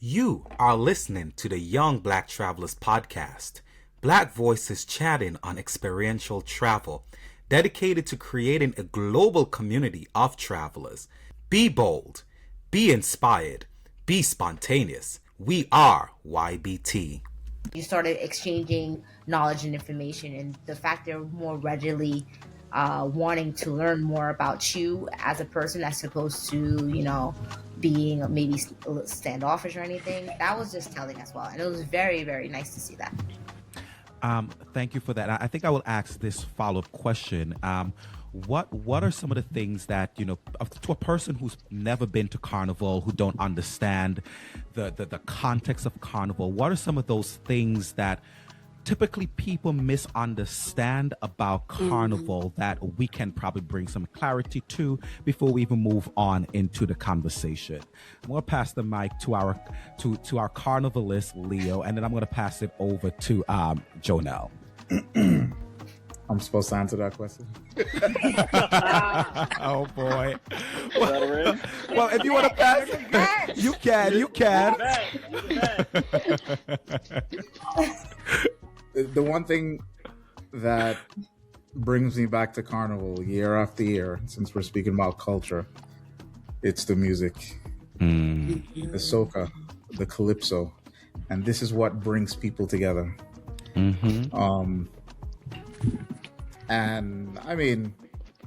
You are listening to the Young Black Travelers podcast. Black voices chatting on experiential travel, dedicated to creating a global community of travelers. Be bold, be inspired, be spontaneous. We are YBT. You started exchanging knowledge and information, and the fact they're more readily wanting to learn more about you as a person as opposed to, being maybe a little standoffish or anything. That was just telling as well. And it was very, very nice to see that. Thank you for that. I think I will ask this follow-up question. What are some of the things that, to a person who's never been to Carnival, who don't understand the context of Carnival, what are some of those things that typically people misunderstand about Carnival that we can probably bring some clarity to before we even move on into the conversation? I'm going to pass the mic to our Carnivalist, Leo, and then I'm going to pass it over to Jonelle. I'm supposed to answer that question? Oh, boy. Well, if you want to pass it, you can. The one thing that brings me back to Carnival year after year, since we're speaking about culture, it's the music, the soca, the calypso, and this is what brings people together. And I mean,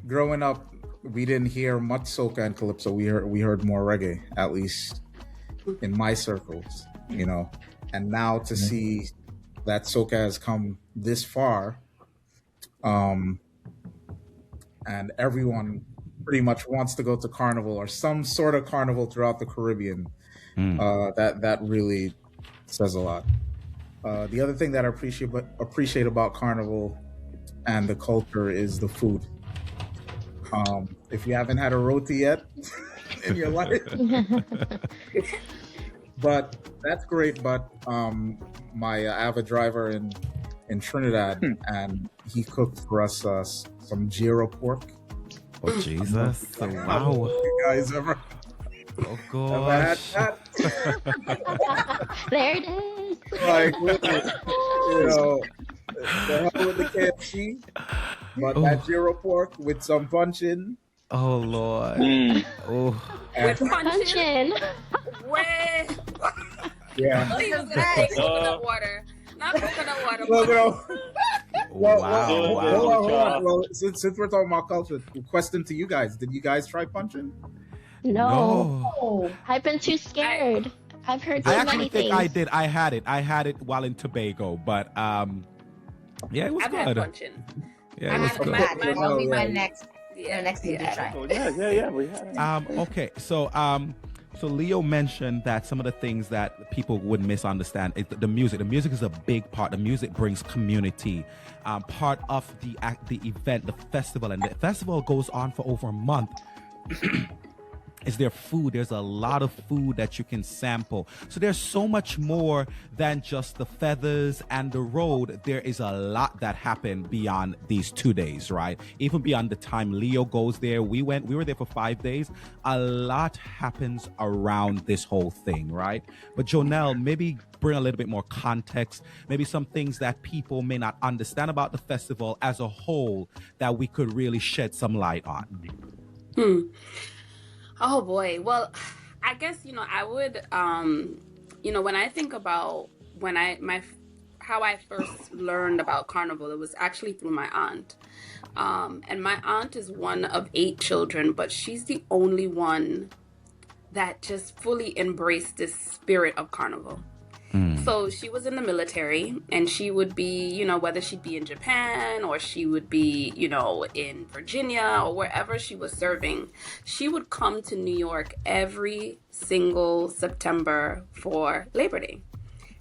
growing up, we didn't hear much soca and calypso. We heard more reggae, at least in my circles, And now to see that soca has come this far, and everyone pretty much wants to go to Carnival or some sort of carnival throughout the Caribbean. That really says a lot. The other thing that I appreciate about Carnival and the culture is the food. If you haven't had a roti yet in your life, but that's great. But I have a driver in Trinidad, and he cooked for us some gyro pork. Oh, Jesus! Wow! You guys ever? Oh, gosh! There it is. Like, the hell with the KFC, but that gyro pork with some punching. Oh, Lord! Oh, with punching. Wait. Yeah. Oh, he was gonna say coconut water, not coconut water. Wow. Hold on. Well, since we're talking about culture, question to you guys: did you guys try punching? No. I've been too scared. I've heard so many things. I think I did. I had it while in Tobago, but yeah, it was good. I've had punching. Yeah, it was good. That'll be my next thing to try. Yeah, we had it. Okay, so Leo mentioned that some of the things that people would misunderstand is the music. The music is a big part. The music brings community. Part of the event, the festival, and the festival goes on for over a month. Is there food? There's a lot of food that you can sample. So there's so much more than just the feathers and the road. There is a lot that happened beyond these 2 days, right? Even beyond the time Leo goes there. We were there for 5 days. A lot happens around this whole thing, right? But Jonelle, maybe bring a little bit more context, maybe some things that people may not understand about the festival as a whole that we could really shed some light on. Oh boy. Well, I guess, I would, when I think about how I first learned about Carnival, it was actually through my aunt. And my aunt is one of 8 children, but she's the only one that just fully embraced this spirit of Carnival. So she was in the military, and she would be, whether she'd be in Japan or she would be, in Virginia or wherever she was serving, she would come to New York every single September for Labor Day.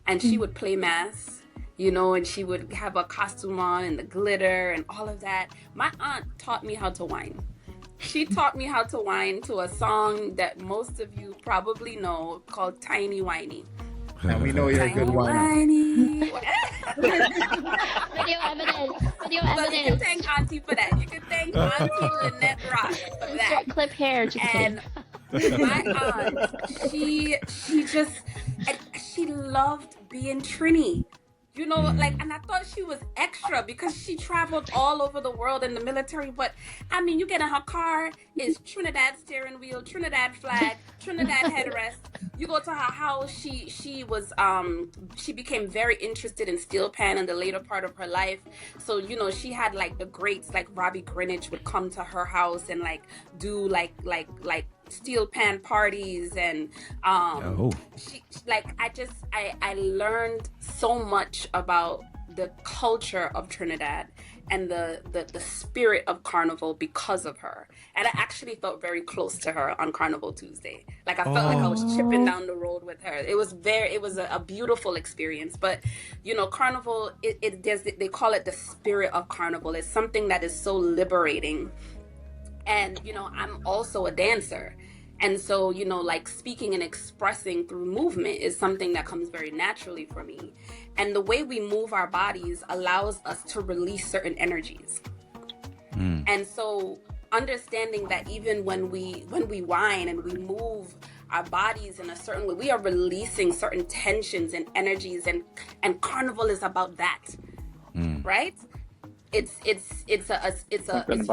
And she would play mass, and she would have a costume on and the glitter and all of that. My aunt taught me how to whine. She taught me how to whine to a song that most of you probably know called Tiny Whiny. And we know you're a good whiner. Video evidence. You can thank Auntie for that. You can thank Auntie Lynette Rock for that. Clip hair. Just and my aunt, she just, she loved being Trini. You know, like, and I thought she was extra because she traveled all over the world in the military. But I mean, you get in her car, it's Trinidad steering wheel, Trinidad flag, Trinidad headrest. You go to her house, she became very interested in steel pan in the later part of her life. So, you know, she had like the greats like Robbie Greenwich would come to her house and like do like steel pan parties, and she, like, I learned so much about the culture of Trinidad and the spirit of Carnival because of her. And I actually felt very close to her on Carnival Tuesday. Like, I felt like I was chipping down the road with her. It was a beautiful experience. But, you know, Carnival, they call it the spirit of Carnival. It's something that is so liberating. And, you know, I'm also a dancer. And so, you know, like, speaking and expressing through movement is something that comes very naturally for me. And the way we move our bodies allows us to release certain energies. And so understanding that even when we whine and we move our bodies in a certain way, we are releasing certain tensions and energies, and Carnival is about that. Right? It's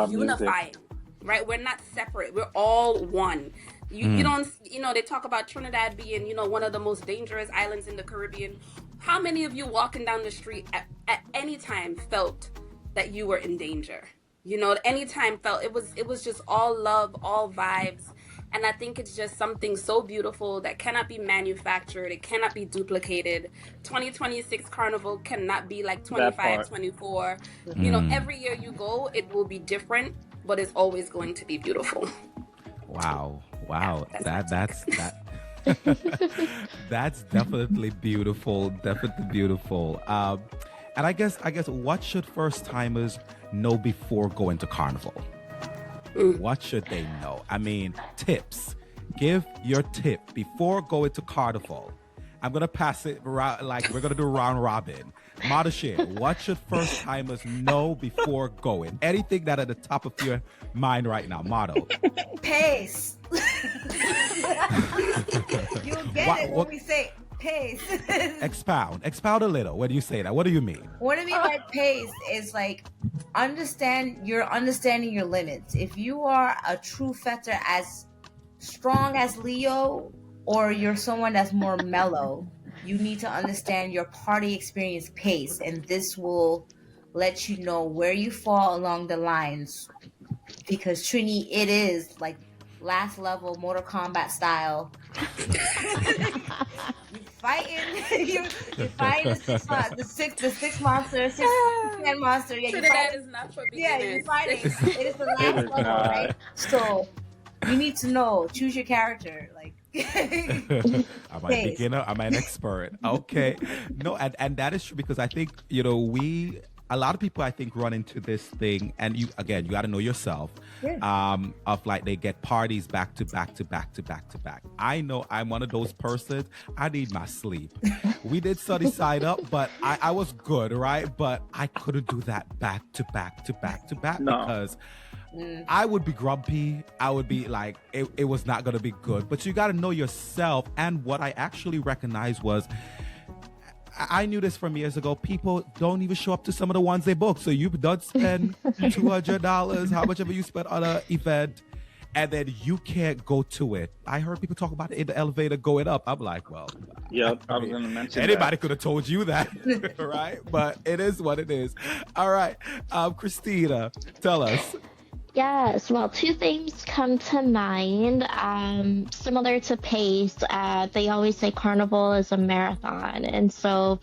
unifying. Right? We're not separate. We're all one. You don't, you know, they talk about Trinidad being, you know, one of the most dangerous islands in the Caribbean. How many of you walking down the street at any time felt that you were in danger? You know, at any time felt it was just all love, all vibes. And I think it's just something so beautiful that cannot be manufactured. It cannot be duplicated. 2026 Carnival cannot be like 25, 24. You know, every year you go, it will be different, but it's always going to be beautiful. Wow. That's that's definitely beautiful. And I guess what should first timers know before going to Carnival? What should they know? I mean, tips. Give your tip before going to Carnival. I'm gonna pass it around, like we're gonna do round robin. Madashir, what should first timers know before going? Anything that at the top of your mind right now, Mado. Pace. You'll get it when we say pace. Expound a little when you say that. What do you mean? What I mean by pace is like understanding your limits. If you are a true fetter as strong as Leo, or you're someone that's more mellow, you need to understand your party experience pace, and this will let you know where you fall along the lines. Because Trini, it is like last level Mortal Kombat style. You're fighting the six monster, 10 monster. Yeah, Trinidad is not for beginners. Yeah, you're fighting. It is the last level, right? So you need to know, choose your character. Like, am I a beginner? Am I an expert? Okay. No, and that is true, because I think, you know, a lot of people, I think, run into this thing, and you got to know yourself. Of like, they get parties back to back to back to back to back. I know I'm one of those persons. I need my sleep. We did Sunny Side Up, but I was good, right? But I couldn't do that back to back to back to back because I would be grumpy. I would be like, it was not going to be good. But you got to know yourself. And what I actually recognized was, I knew this from years ago. People don't even show up to some of the ones they book. So you don't spend $200, how much ever you spend on an event, and then you can't go to it. I heard people talk about it in the elevator going up. I'm like, well, yeah, I was going to mention anybody could have told you that, right? But it is what it is. All right, Christina, tell us. Yes, well, two things come to mind. Similar to pace, they always say Carnival is a marathon, and so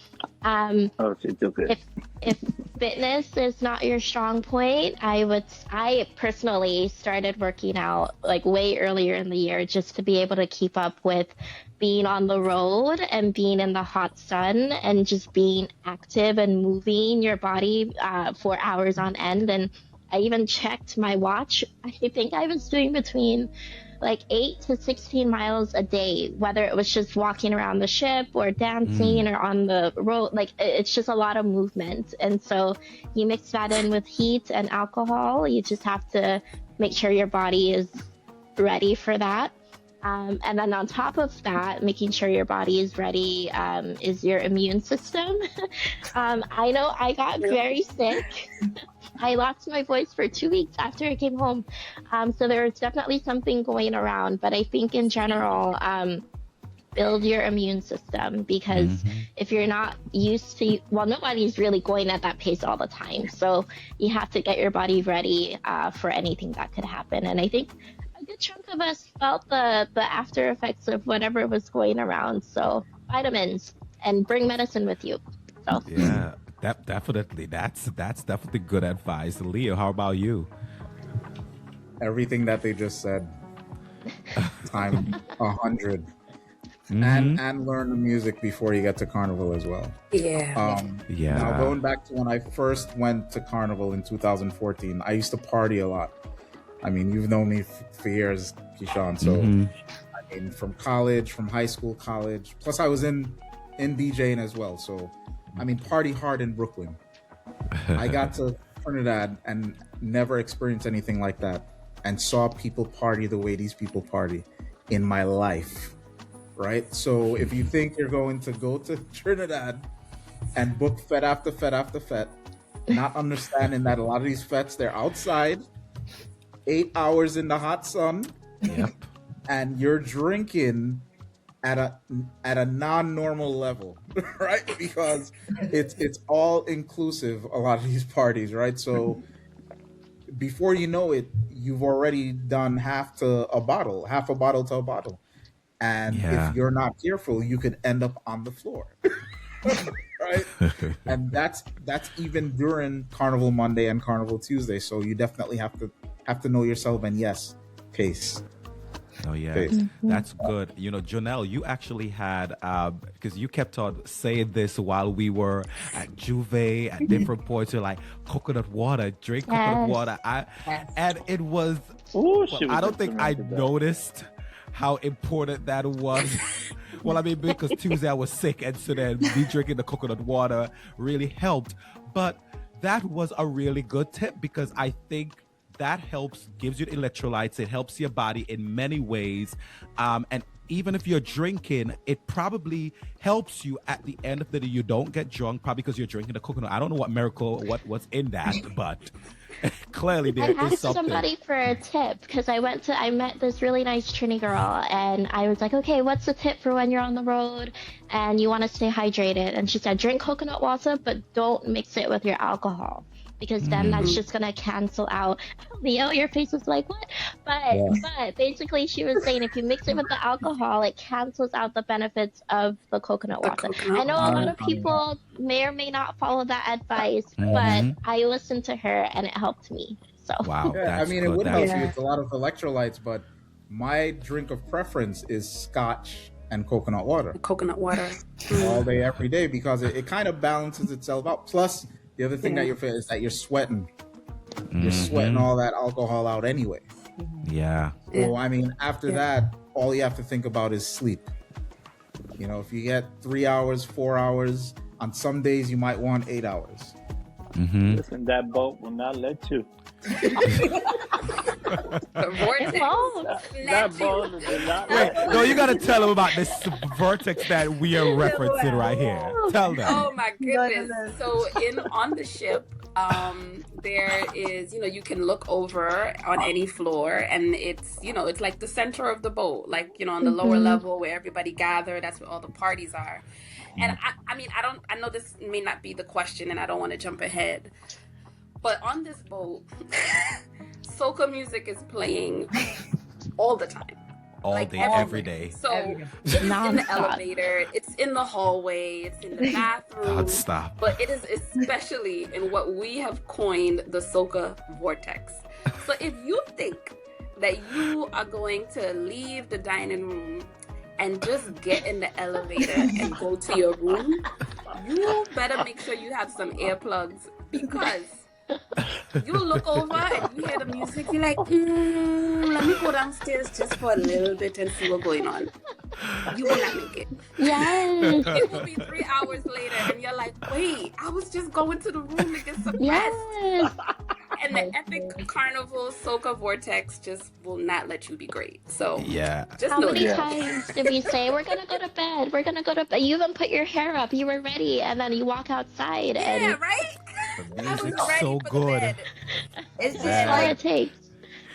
if fitness is not your strong point, I personally started working out like way earlier in the year just to be able to keep up with being on the road and being in the hot sun and just being active and moving your body for hours on end. And I even checked my watch. I think I was doing between like 8 to 16 miles a day, whether it was just walking around the ship or dancing or on the road. Like, it's just a lot of movement. And so you mix that in with heat and alcohol. You just have to make sure your body is ready for that. And then on top of that, making sure your body is ready is your immune system. I know I got very sick. I lost my voice for 2 weeks after I came home. So there was definitely something going around. But I think in general, build your immune system, because if you're not used to, well, nobody's really going at that pace all the time. So you have to get your body ready for anything that could happen. And I think a good chunk of us felt the after effects of whatever was going around. So vitamins, and bring medicine with you. So Yeah, definitely. That's definitely good advice. Leo, how about you? Everything that they just said, time 100. And learn the music before you get to Carnival as well. Yeah. Now, going back to when I first went to Carnival in 2014, I used to party a lot. I mean, you've known me for years, Keyshawn. So, I mean, from college, from high school, college. Plus, I was in DJing as well. So, I mean, party hard in Brooklyn. I got to Trinidad and never experienced anything like that, and saw people party the way these people party in my life. Right? So if you think you're going to go to Trinidad and book fete after fete after fete, not understanding that a lot of these fetes, they're outside, 8 hours in the hot sun, and you're drinking at a non-normal level, right? Because it's all inclusive, a lot of these parties, right? So before you know it, you've already done half a bottle to a bottle. And if you're not careful, you could end up on the floor, right? And that's even during Carnival Monday and Carnival Tuesday. So you definitely have to know yourself. And yes, pace. Oh yeah, that's good. You know, Jonelle, you actually had because you kept on saying this while we were at Juve at different points. You're like, coconut water, drink coconut water. And it was. I don't think I noticed how important that was. Well, I mean, because Tuesday I was sick, and so then me drinking the coconut water really helped. But that was a really good tip, because I think that gives you the electrolytes. It helps your body in many ways. And even if you're drinking, it probably helps you at the end of the day. You don't get drunk, probably because you're drinking the coconut. I don't know what miracle, what's in that, but clearly there I is asked something. somebody for a tip, because I met this really nice Trini girl, and I was like, okay, what's the tip for when you're on the road and you want to stay hydrated? And she said, drink coconut water, but don't mix it with your alcohol, because then that's just gonna cancel out. Leo, your face was like, what? But basically she was saying if you mix it with the alcohol, it cancels out the benefits of the coconut water. I know a lot of people may or may not follow that advice, but I listened to her and it helped me. So Wow. Yeah, I mean, it good. would That's- help you. It's a lot of electrolytes, but my drink of preference is scotch and coconut water Coconut water. all day, every day, because it kind of balances itself out. Plus, the other thing that you're feeling is that you're sweating. You're sweating all that alcohol out anyway. Yeah. So, I mean, after that, all you have to think about is sleep. You know, if you get 3 hours, 4 hours, on some days you might want 8 hours. Listen, that boat will not let you. The vortex. it won't. That boat will not Wait, let no, you got to tell them about this vortex that we are referencing right here. Tell them. Oh my goodness. So on the ship, there is, you can look over on any floor, and it's, it's like the center of the boat, like, on the lower level where everybody gather, that's where all the parties are. And I know this may not be the question, and I don't want to jump ahead, but on this boat, soca music is playing all the time. All Like day, every day. So it's in the elevator, it's in the hallway, it's in the bathroom. God, stop. But it is especially in what we have coined the soca vortex. So if you think that you are going to leave the dining room and just get in the elevator and go to your room, you better make sure you have some earplugs, because you look over and you hear the music, you're like, let me go downstairs just for a little bit and see what's going on. You will not make it. Yes. It will be 3 hours later and you're like, wait, I was just going to the room to get some rest. Yes. And the epic Carnival Soca Vortex just will not let you be great. So Yeah. just How know many that. times did we say we're gonna go to bed? We're gonna go to bed. You even put your hair up. You were ready, and then you walk outside, Yeah, and right? The I was music's ready so for the good. bed. It's just that's all like it takes.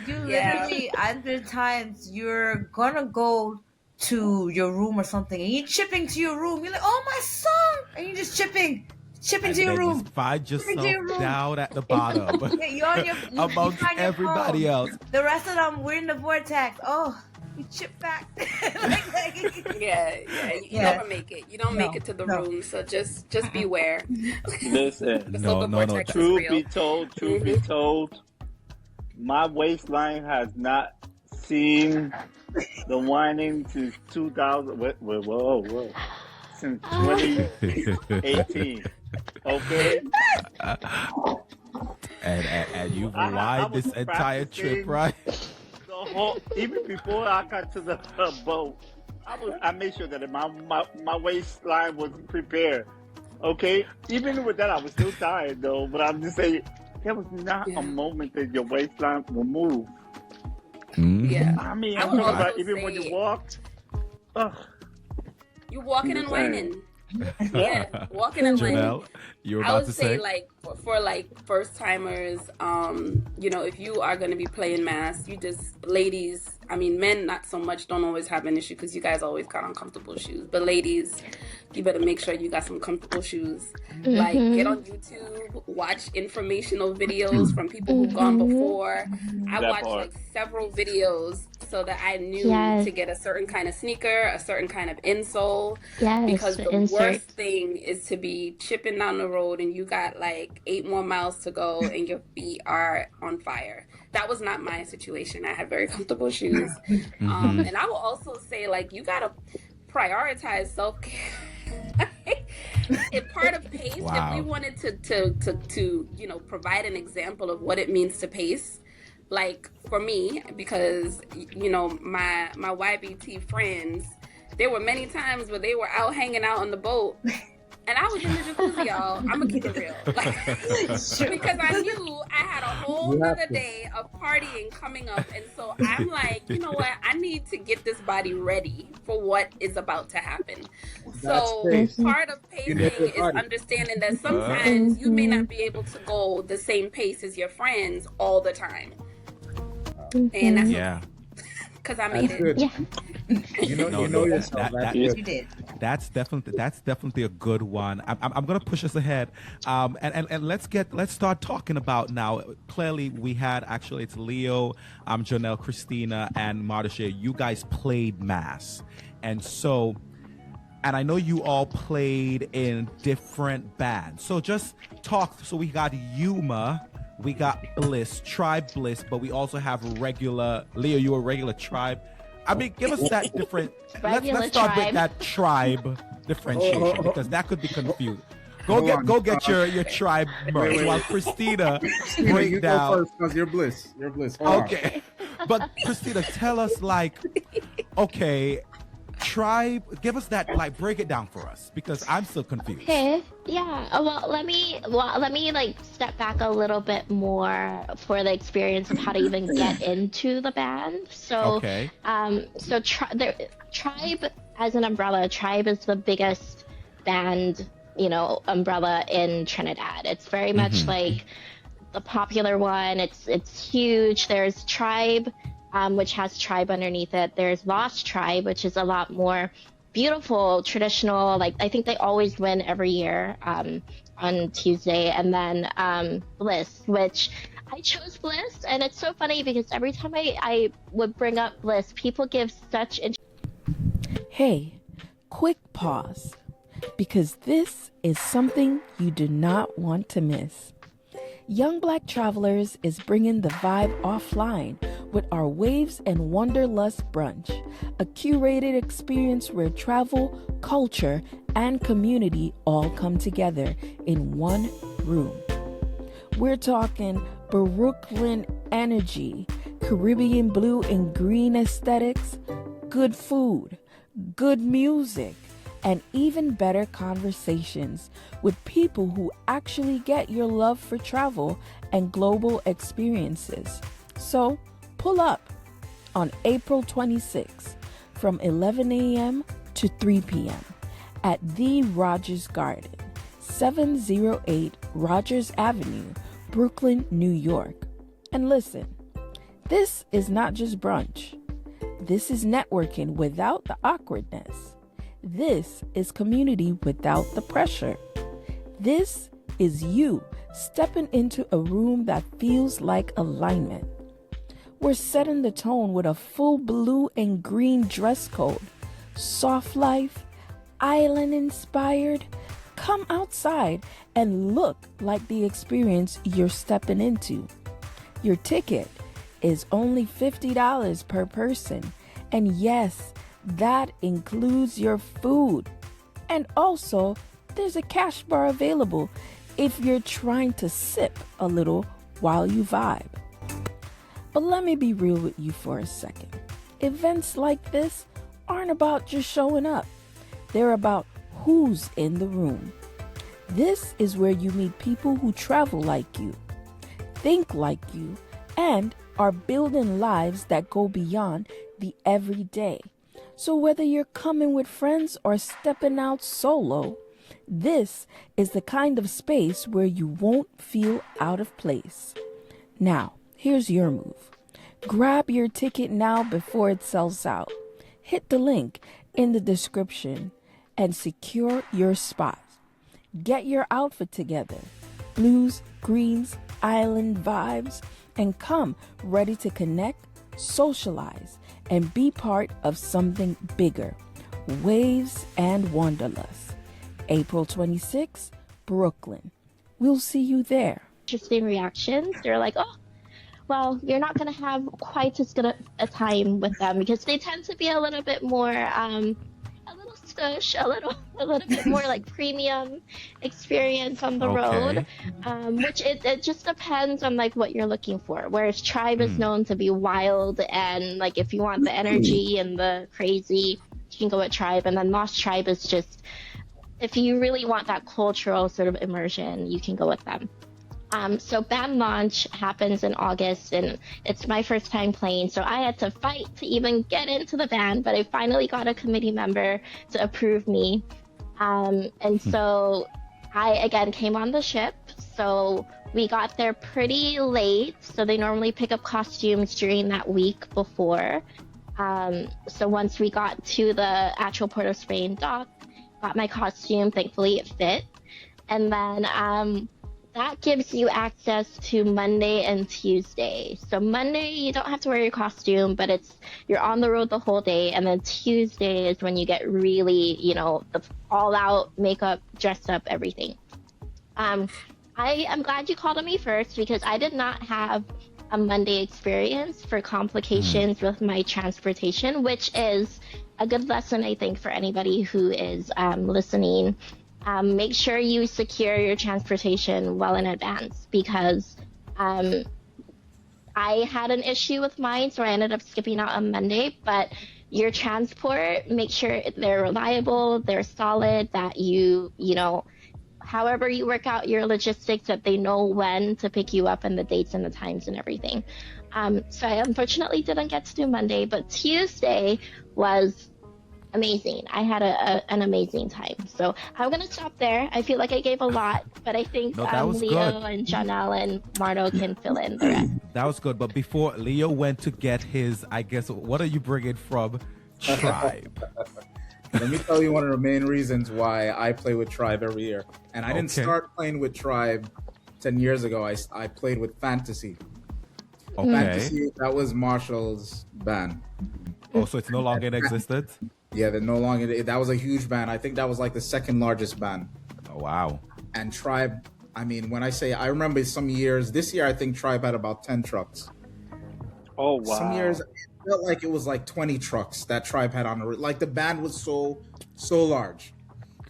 you Yeah. literally, at the times you're gonna go to your room or something, and you're chipping to your room. You're like, "Oh, my song!" And you're just chipping And to your then you room. find Chipping to yourself your room. down at the bottom Yeah, you're on your you amongst find your everybody phone. else. The rest of them, we're in the vortex. Oh, you chip back. Yeah. You Yeah. never make it. You don't make it to the room. So just beware. Listen, The No, Soca no, no. Vortex is truth real. be told, my waistline has not seen the whining since 2000. Whoa. Since 2018. Okay? And you've I lied was this entire trip, practicing right? even before I got to the boat, I made sure that my waistline was prepared. Okay? Even with that, I was still tired though. But I'm just saying, there was not a moment that your waistline will move. Yeah. I mean, I I'm would talking about also even when say- you walk. Ugh. You walking and Just saying. whining. Yeah, walking and whining. Janelle, you were I about would to say say? like for like first timers, if you are going to be playing mass, you just ladies. I mean, men not so much. Don't always have an issue because you guys always got on comfortable shoes. But ladies, you better make sure you got some comfortable shoes. Like get on YouTube, watch informational videos from people who've gone before. I That watched part. like several videos so that I knew Yes. to get a certain kind of sneaker, a certain kind of insole. Yes, Because the insert. worst thing is to be chipping down the road and you got like 8 more miles to go and your feet are on fire. That was not my situation. I had very comfortable shoes. And I will also say, like, you gotta prioritize self-care. If part of pace, Wow. if we wanted to provide an example of what it means to pace, like for me, because my YBT friends, there were many times where they were out hanging out on the boat and I was in the jacuzzi, y'all. I'm gonna keep it real. Because I knew I had a whole other day of partying coming up. And so I'm like, you know what? I need to get this body ready for what is about to happen. So part of pacing is understanding that sometimes you may not be able to go the same pace as your friends all the time. And that's because I made it. Yeah. You know yourself. You did. That's definitely a good one. I'm gonna push us ahead, and let's start talking about now. Clearly, we had actually it's Leo, Janelle, Christina, and Martisha. You guys played mass, and I know you all played in different bands. So just talk. So we got Yuma. We got Bliss, Tribe Bliss, but we also have regular Leo. You a regular Tribe. I mean, give us that different. Let's start with that Tribe differentiation because that could be confused. Go get your Tribe merch while Christina break you down. go first because you're Bliss. You're Bliss. Hold Okay, but Christina, tell us Tribe, give us that, break it down for us because I'm still confused. Okay. Yeah. Well, let me step back a little bit more for the experience of how to even get into the band. So, Okay. Tribe as an umbrella, Tribe is the biggest band, umbrella in Trinidad. It's very much like the popular one. It's huge. There's Tribe, which has Tribe underneath it. There's Lost Tribe, which is a lot more beautiful, traditional. Like I think they always win every year on Tuesday. And then Bliss, which I chose Bliss. And it's so funny because every time I would bring up Bliss, people give such... Hey, quick pause, because this is something you do not want to miss. Young Black Travelers is bringing the vibe offline with our Waves and Wanderlust brunch, a curated experience where travel, culture, and community all come together in one room. We're talking Brooklyn energy, Caribbean blue and green aesthetics, good food, good music, and even better conversations with people who actually get your love for travel and global experiences. So, pull up on April 26th from 11 a.m. to 3 p.m. at the Rogers Garden, 708 Rogers Avenue, Brooklyn, New York. And listen, this is not just brunch. This is networking without the awkwardness. This is community without the pressure. This is you stepping into a room that feels like alignment. We're setting the tone with a full blue and green dress code. Soft life, island inspired. Come outside and look like the experience you're stepping into. Your ticket is only $50 per person. And yes, that includes your food. And also, there's a cash bar available if you're trying to sip a little while you vibe. But let me be real with you for a second. Events like this aren't about just showing up. They're about who's in the room. This is where you meet people who travel like you, think like you, and are building lives that go beyond the everyday. So whether you're coming with friends or stepping out solo, this is the kind of space where you won't feel out of place. Now, here's your move. Grab your ticket now before it sells out. Hit the link in the description and secure your spot. Get your outfit together. Blues, greens, island vibes, and come ready to connect, socialize, and be part of something bigger. Waves and Wanderlust. April 26th, Brooklyn. We'll see you there. Interesting reactions. They're like, oh, well, you're not going to have quite as good a time with them because they tend to be a little bit more, a little stush, a little bit more like premium experience on the road, which it just depends on like what you're looking for. Whereas Tribe is known to be wild, and like if you want the energy and the crazy, you can go with Tribe. And then Lost Tribe is just, if you really want that cultural sort of immersion, you can go with them. So band launch happens in August, and it's my first time playing, so I had to fight to even get into the band, but I finally got a committee member to approve me. And so I, again, came on the ship, so we got there pretty late, so they normally pick up costumes during that week before. So once we got to the actual Port of Spain dock, got my costume, thankfully it fit, and then that gives you access to Monday and Tuesday. So Monday, you don't have to wear your costume, but you're on the road the whole day. And then Tuesday is when you get really, the all-out makeup, dressed up, everything. I am glad you called on me first because I did not have a Monday experience for complications with my transportation, which is a good lesson, I think, for anybody who is listening. Make sure you secure your transportation well in advance because I had an issue with mine, so I ended up skipping out on Monday. But your transport, make sure they're reliable, they're solid, that however you work out your logistics, that they know when to pick you up and the dates and the times and everything. So I unfortunately didn't get to do Monday, but Tuesday was amazing. I had an amazing time. So I'm going to stop there. I feel like I gave a lot, but I think Leo good. And Janelle and Marto can fill in the rest. That was good. But before Leo went to get his, I guess, what are you bringing from Tribe? Let me tell you one of the main reasons why I play with Tribe every year. And I didn't start playing with Tribe 10 years ago. I played with Fantasy. Okay. Fantasy, that was Marshall's band. Oh, so it's no longer in existence? Yeah, they're no longer. That was a huge band. I think that was like the second largest band. Oh, wow. And Tribe, I mean, when I say, I remember some years, this year I think Tribe had about 10 trucks. Oh, wow. Some years it felt like it was like 20 trucks that Tribe had on the, like the band was so large.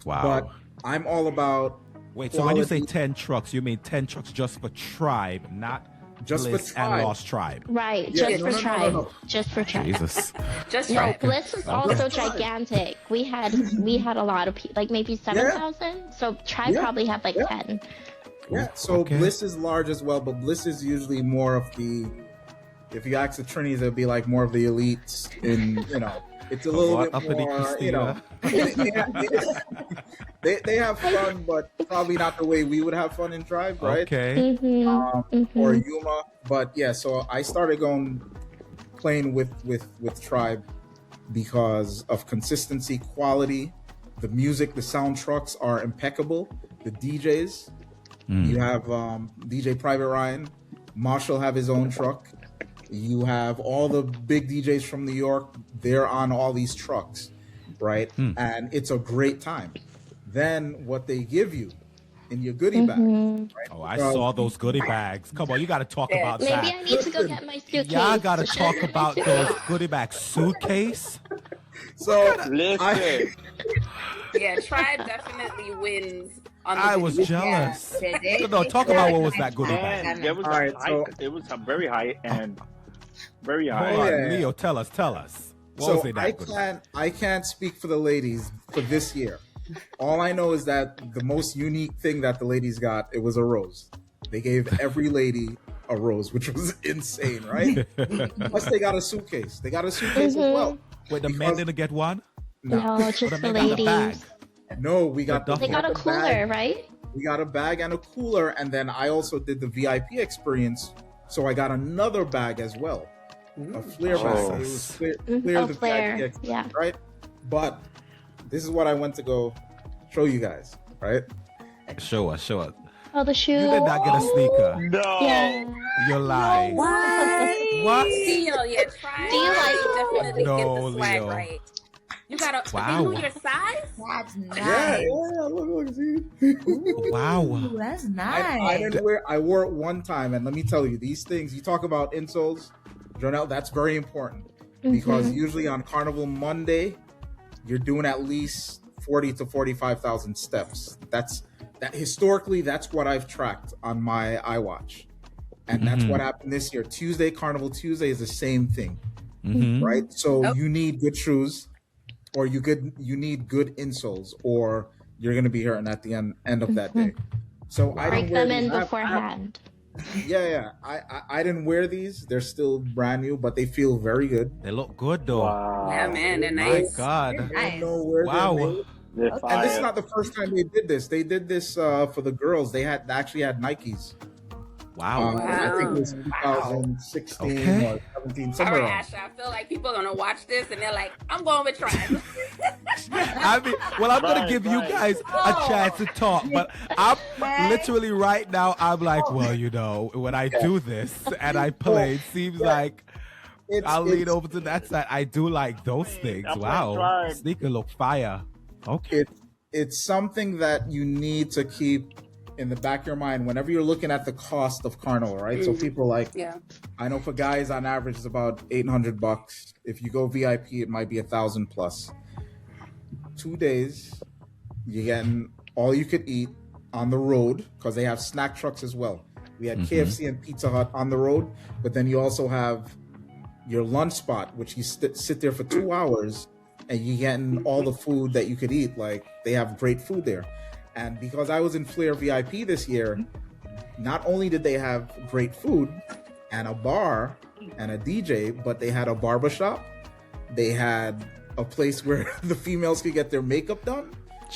Wow. But I'm all about Wait, so when you say 10 trucks, you mean 10 trucks just for Tribe, not just Bliss for and Tribe. Lost Tribe. Right, Yeah, just no, for no, no, Tribe. no, no. Just for Tribe. Jesus. Just No, try. Bliss is also gigantic. We had a lot of people, like maybe 7,000. So Tribe Yeah. probably had like Yeah. 10. Yeah, so Okay. Bliss is large as well, but Bliss is usually more of the. If you ask the Trinis, it'd be like more of the elites, in it's a little What bit up in the more, Christina? they have fun, but probably not the way we would have fun in Tribe, right? Okay. Or Yuma, but yeah. So I started playing with Tribe because of consistency, quality, the music, the sound trucks are impeccable. The DJs, you have DJ Private Ryan, Marshall have his own truck. You have all the big DJs from New York. They're on all these trucks, right? And it's a great time. Then what they give you in your goodie bag. Right? Oh, I saw those goodie bags. Come on, you got to talk about Maybe that. I need to go get my suitcase. Y'all got to talk about those goodie bag suitcase. So Listen, Yeah, Tribe definitely wins. On the I was video. jealous. Yeah, No, talk about what was that goodie bag. and there was All right, a high, so- it was a very high end, very high. Hold on, yeah. Leo, tell us. What So was it that goodie bag? I can't speak for the ladies for this year. All I know is that the most unique thing that the ladies got, it was a rose. They gave every lady a rose, which was insane, right? Plus they got a suitcase. They got a suitcase as well. Wait, the men didn't get one? No, just But the the men got the bag. ladies. No, we got They They got a bag. cooler, right? We got a bag and a cooler, and then I also did the VIP experience, so I got another bag as well, a flare bag. Oh. It was clear Oh, the flare, VIP experience, yeah. right? But this is what I went to go show you guys, right? Show us. Oh, the shoe. You did not get a sneaker. No. Yeah. You're lying. What? Leo, yeah, Tribe. Do you like- definitely No, get the swag Leo. right? You gotta. Wow. They knew your size. That's nice. Yeah, look, see. Wow. Ooh, that's nice. I didn't wear. I wore it one time, and let me tell you, these things. You talk about insoles, Jonelle. That's very important because usually on Carnival Monday, you're doing at least 40 to 45,000 steps. That historically, that's what I've tracked on my iWatch, and that's what happened this year. Tuesday, Carnival Tuesday is the same thing, right? So you need good shoes, or you need good insoles, or you're gonna be hurting at the end of that day. So I Break didn't wear them in these. beforehand. Yeah. I didn't wear these. They're still brand new, but they feel very good. They look good though. Wow. Yeah, man, they're My nice. God. I don't Nice. know where Wow. they're made. They're And this is fire. not the first time they did this. They did this for the girls. They actually had Nikes. Wow. I think it was Wow. 2016 Okay. or 17, All somewhere right, around. Asha, I feel like people are gonna watch this and they're like, "I'm going with Tribe." I mean, well, I'm gonna Right, give you right. guys a chance to talk, but I'm literally right now. I'm like, well, when I do this and I play, it seems like I'll lean over to that side. I do like those things. I'm Wow, like, Tribe. sneaker look fire. Okay. It's something that you need to keep in the back of your mind whenever you're looking at the cost of Carnival, right? So people like, Yeah. I know for guys on average it's about $800. If you go VIP, it might be 1,000 plus. 2 days, you're getting all you could eat on the road because they have snack trucks as well. We had KFC and Pizza Hut on the road, but then you also have your lunch spot, which you sit there for 2 hours and you're getting all the food that you could eat. Like they have great food there. And because I was in Flair VIP this year, not only did they have great food and a bar and a DJ, but they had a barbershop. They had a place where the females could get their makeup done.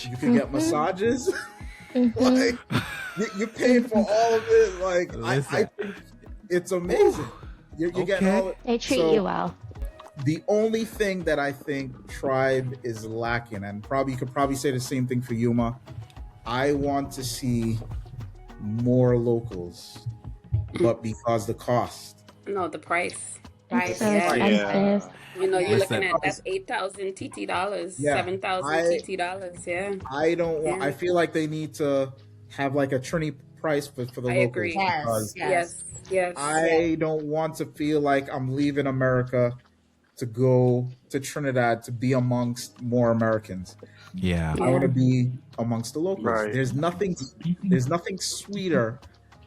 You could get massages. Like you're paying for all of it. Like I think it's amazing. You're getting all it. They treat So, you well. The only thing that I think Tribe is lacking, and you could probably say the same thing for Yuma. I want to see more locals, but because the cost. No, the price. Right. So Yeah. expensive. You know, you're Listen. looking at that's 8,000 TT dollars, Yeah, 7,000 TT dollars. Yeah. I don't want. I feel like they need to have like a Trini price for the I locals. agree. Because Yes. I don't want to feel like I'm leaving America to go to Trinidad to be amongst more Americans. Yeah. I want to be amongst the locals. Right. There's nothing sweeter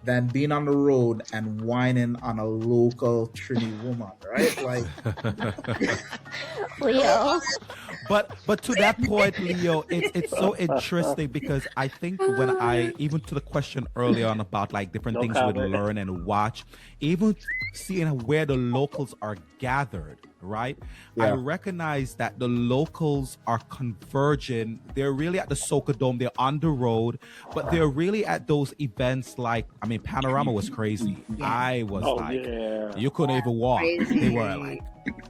than being on the road and whining on a local Trini woman, right? Like, Leo. But to that point, Leo, it's so interesting because I think when I even to the question earlier on about like different No things we would comment. learn and watch, even seeing where the locals are gathered, right? I Yeah. recognize that the locals are converging. They're really at the Soca Dome. They're on the road, but they're really at those events like, I mean, Panorama was crazy. Yeah. I was Oh like, yeah. you couldn't even walk. Crazy. They were like,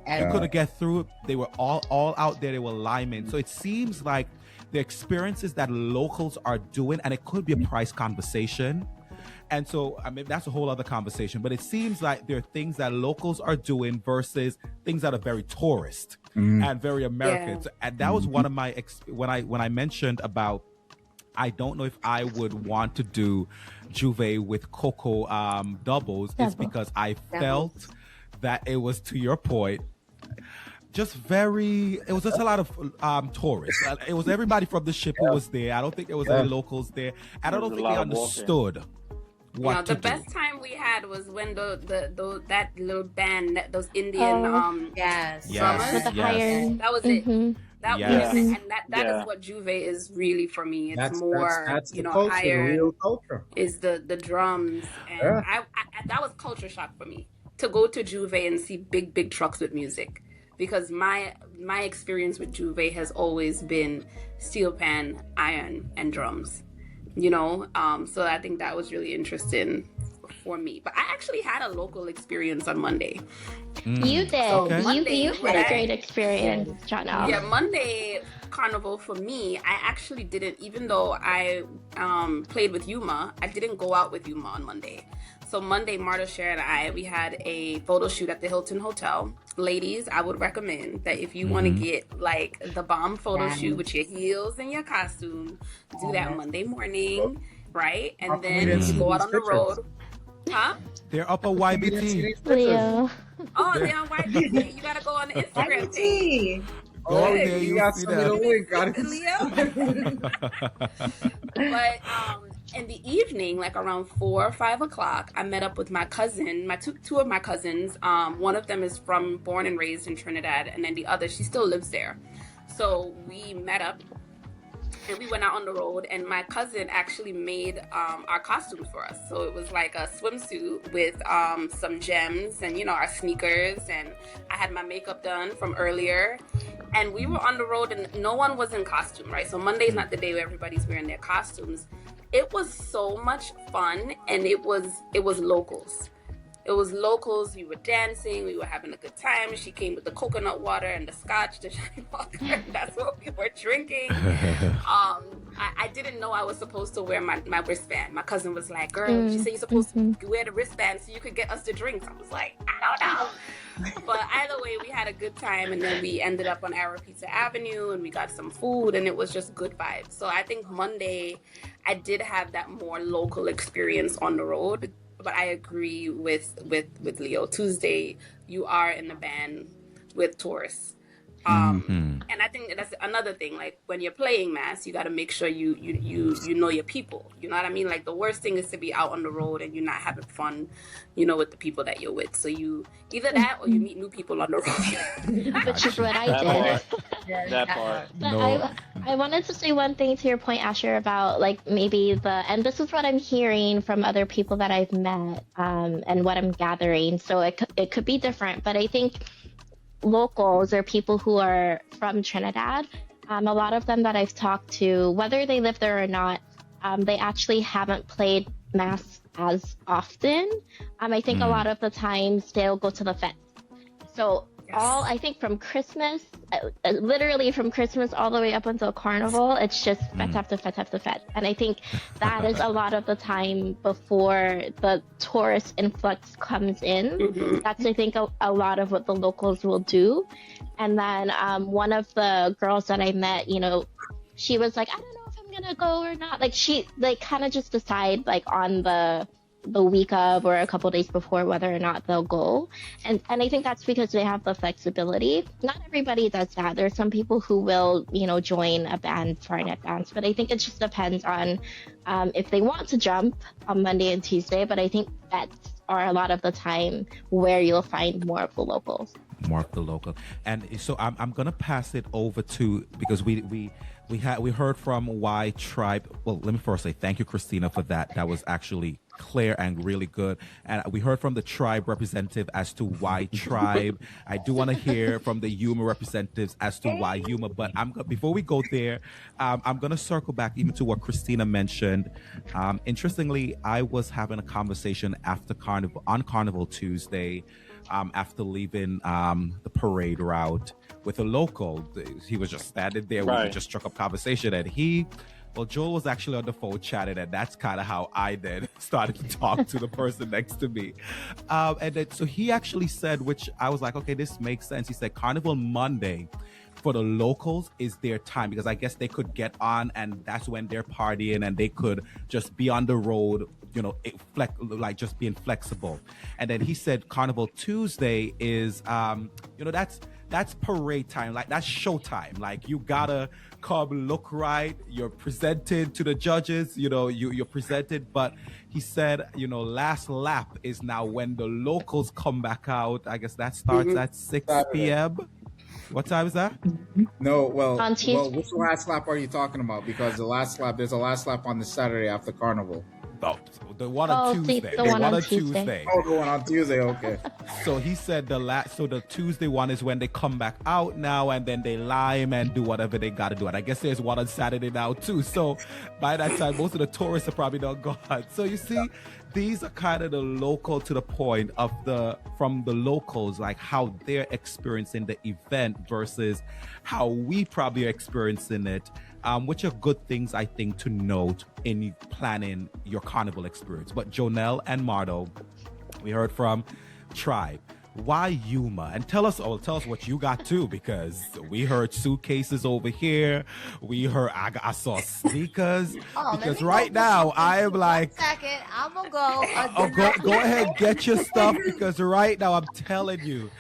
And couldn't get through. They were all out there. They were linemen. So it seems like the experiences that locals are doing, and it could be a price conversation. And so, I mean, that's a whole other conversation. But it seems like there are things that locals are doing versus things that are very tourist and very American. Yeah. So, and that was one of my when I mentioned about. I don't know if I would want to do Juve with Coco doubles. It's because I felt that it was, to your point, just it was just a lot of tourists. It was everybody from the ship who was there. I don't think there was any locals there. And I There don't was think a they lot of walking. understood what the to best do. time we had was when that little band, those Indian yes. Yes, With the yes. iron. that was it. Mhm. That Yes. and that Yeah. is what Juve is really for me. It's that's more that's you the know culture, the higher real culture. is the drums, and Yeah. I that was culture shock for me to go to Juve and see big trucks with music, because my experience with Juve has always been steel pan, iron, and drums. So I think that was really interesting for me. But I actually had a local experience on Monday. You did. Okay. You had a Monday, great experience, Jana. Yeah, Monday Carnival for me, I actually didn't, even though I played with Yuma, I didn't go out with Yuma on Monday. So Monday, Marta, Cher, and we had a photo shoot at the Hilton Hotel. Ladies, I would recommend that if you want to get like the bomb photo shoot with your heels and your costume, do that Monday morning, right? And then you go out on the road. Huh? They're up a We didn't see YBT. these pictures. Leo. Oh, they're on YBT. You gotta go on the Instagram page. Go Oh, there, you you got see some of the that. link. Got it. Leo. But in the evening, like around 4 or 5 o'clock, I met up with my cousin, my two of my cousins. One of them is born and raised in Trinidad, and then the other, she still lives there. So we met up and we went out on the road, and my cousin actually made our costumes for us. So it was like a swimsuit with some gems and our sneakers, and I had my makeup done from earlier, and we were on the road and no one was in costume, right? So Monday's not the day where everybody's wearing their costumes. It was so much fun, and it was locals. It was locals. We were dancing. We were having a good time. She came with the coconut water and the scotch, the Johnny Walker. That's what we were drinking. I didn't know I was supposed to wear my wristband. My cousin was like, girl, she said you're supposed to wear the wristband so you could get us the drinks. I was like, I don't know. But either way, we had a good time. And then we ended up on Arapita Avenue and we got some food, and it was just good vibes. So I think Monday, I did have that more local experience on the road. But I agree with Leo. Tuesday, you are in the band with tourists. And I think that's another thing. Like when you're playing mass, you got to make sure you know your people. You know what I mean? Like the worst thing is to be out on the road and you're not having fun, with the people that you're with. So you either that or you meet new people on the road. Which is what I That did. part. That part. But No. I wanted to say one thing to your point, Asher, about like maybe and this is what I'm hearing from other people that I've met, and what I'm gathering. So it could be different, but I think locals or people who are from Trinidad, a lot of them that I've talked to, whether they live there or not, they actually haven't played mass as often. I think a lot of the times they'll go to the fete. So I think from Christmas, literally from Christmas all the way up until Carnival, it's just fete after fete after fete. And I think that is a lot of the time before the tourist influx comes in. That's, I think, a lot of what the locals will do. And then one of the girls that I met, she was like, I don't know if I'm going to go or not. Like she kind of just decide like on the the week of or a couple days before whether or not they'll go. And I think that's because they have the flexibility. Not everybody does that. There's some people who will, join a band far in advance, but I think it just depends on if they want to jump on Monday and Tuesday. But I think that's are a lot of the time where you'll find more of the locals. And so I'm gonna pass it over to, because we heard from Y Tribe. Well, let me first say thank you, Christina, for that. That was actually clear and really good. And we heard from the tribe representative as to why tribe. I do want to hear from the Yuma representatives as to why Yuma. But before we go there, I'm gonna circle back even to what Christina mentioned. Interestingly, I was having a conversation after Carnival Tuesday. After leaving the parade route with a local. He was just standing there. We just struck up conversation, and Joel was actually on the phone chatting, and that's kind of how I then started to talk to the person next to me. And then, so he actually said, which I was like, okay, this makes sense. He said Carnival Monday for the locals is their time, because I guess they could get on and that's when they're partying and they could just be on the road, like just being flexible. And then he said Carnival Tuesday is, that's parade time, like that's show time. Like you gotta come look right. You're presented to the judges, you're presented. But he said, last lap is now when the locals come back out. I guess that starts at 6 p.m. What time is that? No, which last lap are you talking about? Because there's a last lap on the Saturday after Carnival. Oh, the one on Tuesday. The one on Tuesday. Oh, the one on Tuesday. Okay. So he said the Tuesday one is when they come back out now, and then they lime and do whatever they got to do. And I guess there's one on Saturday now too. So by that time, most of the tourists are probably not gone. So you see, these are kind of the local to the point of from the locals, like how they're experiencing the event versus how we probably are experiencing it. Which are good things, I think, to note in planning your carnival experience. But Jonelle and Mardo, we heard from Tribe. Why Yuma? And tell us what you got too, because we heard suitcases over here. We heard I saw sneakers. Because right now I am like, 1 second, I'm gonna go. Go ahead, get your stuff, because right now I'm telling you,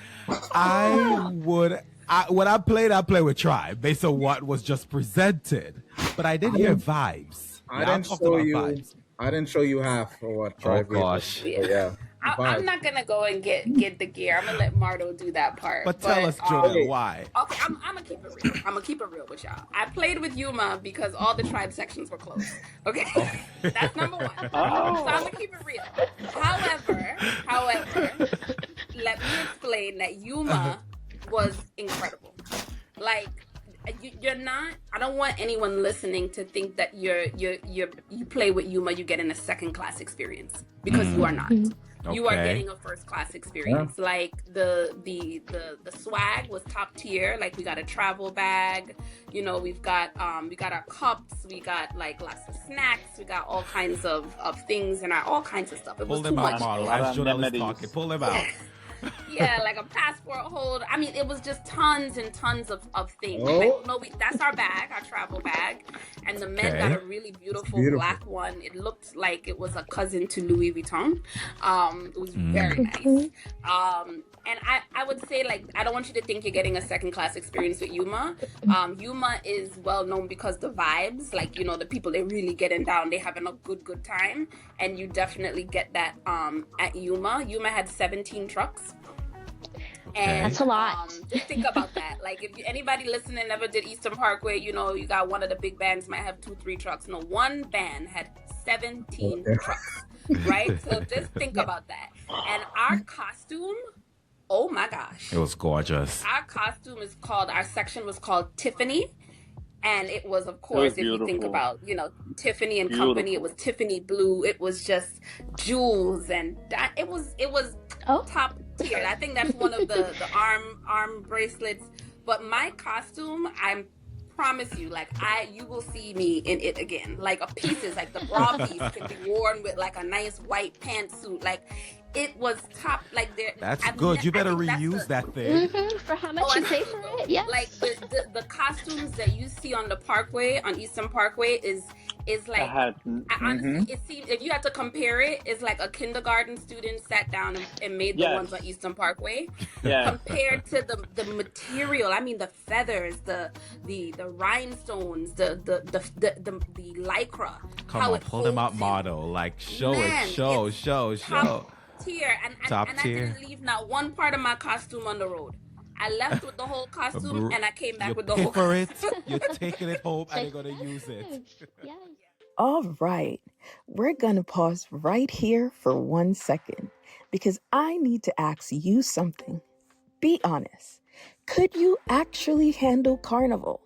when I play with Tribe based on what was just presented, but I did hear vibes. I didn't show you half of what Tribe. Oh gosh, yeah. I'm not gonna go and get the gear. I'm gonna let Mardo do that part. But tell us, Jonelle, why? Okay, I'm gonna keep it real. I'm gonna keep it real with y'all. I played with Yuma because all the Tribe sections were closed. Okay, that's number one. So I'm gonna keep it real. However, let me explain that Yuma was incredible. Like, you're not. I don't want anyone listening to think that you play with Yuma, you get in a second class experience, because you are not. Okay. You are getting a first class experience. Yeah. Like the swag was top tier. Like we got a travel bag. We've got our cups. We got like lots of snacks. We got all kinds of things and all kinds of stuff. It was too much. As Jonelle is talking, pull them out. Yeah, like a passport holder. I mean, it was just tons and tons of things. Like, that's our bag, our travel bag. And the men got a really beautiful black one. It looked like it was a cousin to Louis Vuitton. It was very nice. And I would say, like, I don't want you to think you're getting a second class experience with Yuma. Yuma is well known because the vibes, like, the people, they're really getting down. They're having a good time. And you definitely get that at Yuma. Yuma had 17 trucks. And that's a lot. Just think about that. Like, if anybody listening never did Eastern Parkway, you got one of the big bands might have 2-3 trucks. No, one band had 17 trucks, right? So just think about that. And our costume, oh my gosh, it was gorgeous. Our section was called Tiffany. And it was, of course, if you think about, Tiffany and Company, it was Tiffany blue. It was just jewels, and it was top tier. I think that's one of the arm bracelets. But my costume, I promise you, like you will see me in it again. Like pieces, like the bra piece can be worn with like a nice white pantsuit. Like it was top. Like there. That's good. You better reuse that thing. For how much you pay for it? Yeah. Like the costumes that you see on the Parkway, on Eastern Parkway, is like, honestly, it seems, if you had to compare it, it's like a kindergarten student sat down and made the ones on Eastern Parkway. Compared to the material, I mean, the feathers, the rhinestones, the lycra. Come on, pull them out, model. Like, show show. Top tier, and I didn't leave not one part of my costume on the road. I left with the whole costume, and I came back with the whole costume. You're taking it home, and you're going to use it. Yes. All right, we're going to pause right here for 1 second because I need to ask you something. Be honest. Could you actually handle Carnival?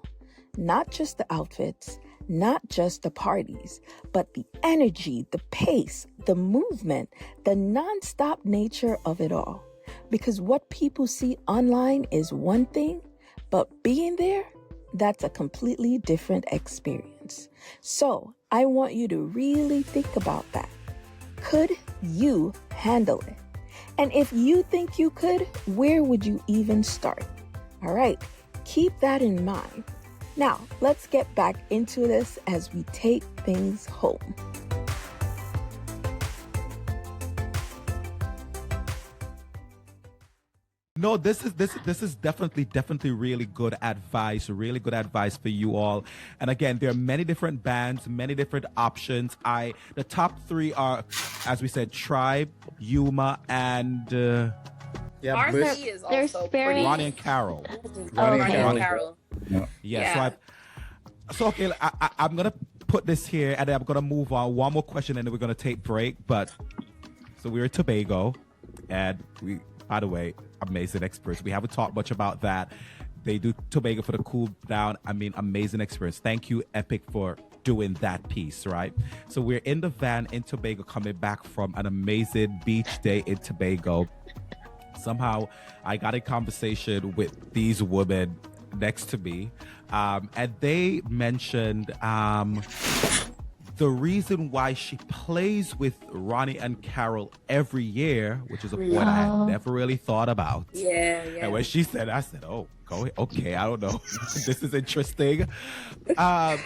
Not just the outfits, not just the parties, but the energy, the pace, the movement, the nonstop nature of it all. Because what people see online is one thing, but being there, that's a completely different experience. So I want you to really think about that. Could you handle it? And if you think you could, where would you even start? All right, keep that in mind. Now, let's get back into this as we take things home. No, this is definitely really good advice for you all. And again, there are many different bands, many different options. The top three are, as we said, Tribe, Yuma, and RC is also pretty. Ronnie and Carol. Ronnie and Carol. Yeah. So okay, I'm gonna put this here, and then I'm gonna move on. One more question, and then we're gonna take break. But so we're in Tobago, and we, by the way, amazing experts. We haven't talked much about that. They do Tobago for the cool down. I mean, amazing experience. Thank you, Epic, for doing that piece, right? So we're in the van in Tobago, coming back from an amazing beach day in Tobago. Somehow I got a conversation with these women next to me, and they mentioned the reason why she plays with Ronnie and Carol every year, which is a point I had never really thought about. Yeah. And when she said, I said, oh, go ahead. Okay, I don't know. This is interesting.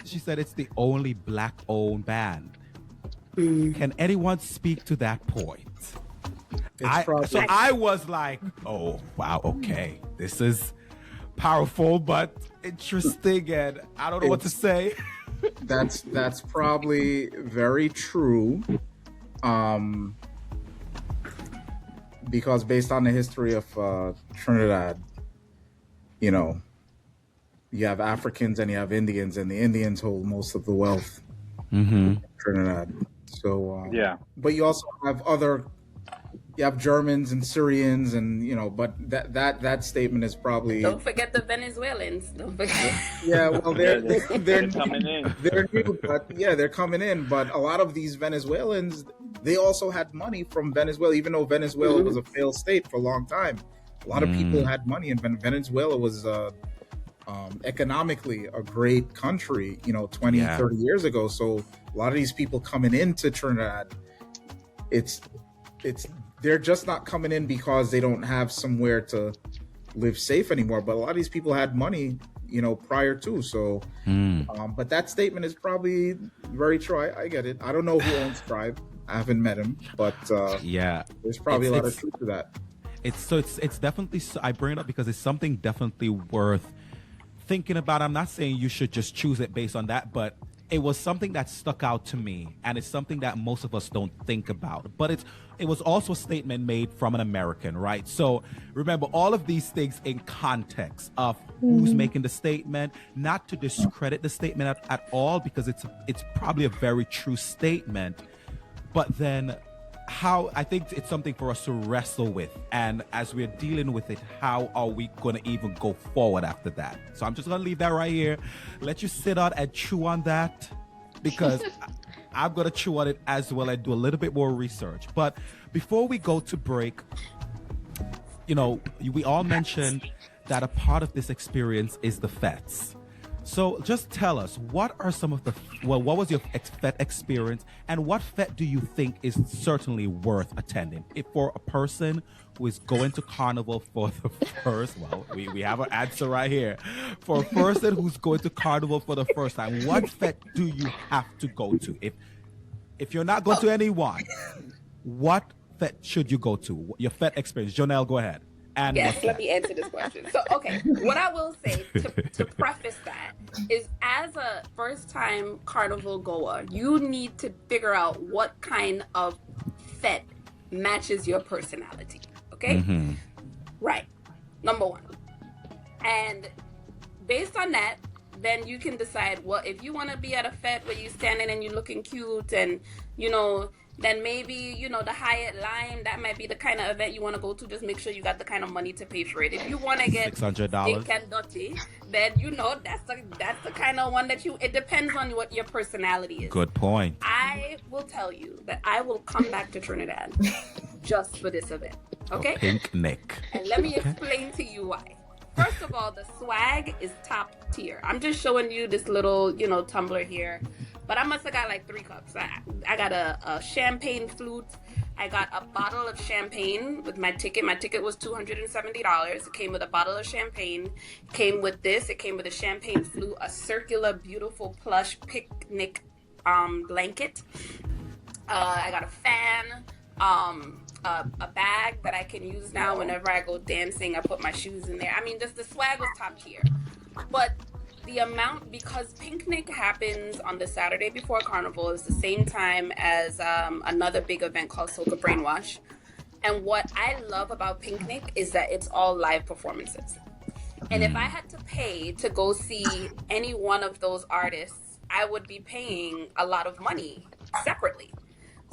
She said it's the only Black-owned band. Can anyone speak to that point? So I was like, oh, wow, okay. This is powerful, but interesting, and I don't know what to say. That's probably very true, because based on the history of Trinidad, you know, you have Africans and you have Indians, and the Indians hold most of the wealth in Trinidad. So but you also have you have Germans and Syrians, and but that statement is probably. Don't forget the Venezuelans. Don't forget. Yeah, well, they're coming in. They're new, but they're coming in. But a lot of these Venezuelans, they also had money from Venezuela, even though Venezuela was a failed state for a long time. A lot of people had money, and Venezuela was economically a great country, 20, 30 years ago. So a lot of these people coming into Trinidad, it's they're just not coming in because they don't have somewhere to live safe anymore. But a lot of these people had money, prior to. So, but that statement is probably very true. I get it. I don't know who owns Tribe. I haven't met him, but there's probably a lot of truth to that. It's definitely. I bring it up because it's something definitely worth thinking about. I'm not saying you should just choose it based on that, but it was something that stuck out to me, and it's something that most of us don't think about. But it was also a statement made from an American, right? So remember all of these things in context of who's making the statement, not to discredit the statement at all, because it's probably a very true statement. But then how I think it's something for us to wrestle with, and as we're dealing with it, how are we going to even go forward after that? So I'm just going to leave that right here, let you sit on and chew on that, because I'm going to chew on it as well and do a little bit more research. But before we go to break, we all mentioned that a part of this experience is the fets. So just tell us, what are some of the, what was your FET experience, and what FET do you think is certainly worth attending? If for a person who is going to Carnival for the first, well, we have an answer right here. For a person who's going to Carnival for the first time, what FET do you have to go to? If you're not going to any one, what FET should you go to? Your FET experience. Jonelle, go ahead. And yes, let me answer this question. So, okay, what I will say to preface that is, as a first-time Carnival goer, you need to figure out what kind of FET matches your personality. Okay? Mm-hmm. Right. Number one. And based on that, then you can decide, well, if you want to be at a FET where you're standing and you're looking cute and, you know, then maybe, you know, the Hyatt Line, that might be the kind of event you want to go to. Just make sure you got the kind of money to pay for it. If you want to get $600, dick and dirty, then, you know, that's the kind of one that it depends on what your personality is. Good point. I will tell you that I will come back to Trinidad just for this event. Okay? Pink Nick. And let me explain to you why. First of all, the swag is top tier. I'm just showing you this little, you know, tumbler here. But I must have got like 3 cups. I got a champagne flute. I got a bottle of champagne with my ticket. My ticket was $270. It came with a bottle of champagne. It came with this. It came with a champagne flute, a circular, beautiful, plush picnic blanket. I got a fan. A bag that I can use now whenever I go dancing. I put my shoes in there. I mean, just the swag was top tier. But the amount, because Picnic happens on the Saturday before Carnival, is the same time as another big event called Soca Brainwash. And what I love about Picnic is that it's all live performances. And if I had to pay to go see any one of those artists, I would be paying a lot of money separately.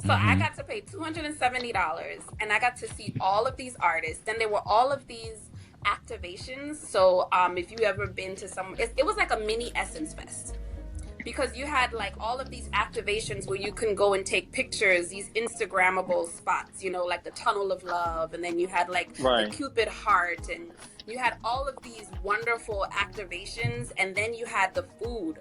So I got to pay $270 and I got to see all of these artists. Then there were all of these activations. So if you ever been to it was like a mini Essence Fest, because you had like all of these activations where you can go and take pictures, these Instagrammable spots, you know, like the Tunnel of Love. And then you had like the Cupid Heart, and you had all of these wonderful activations. And then you had the food.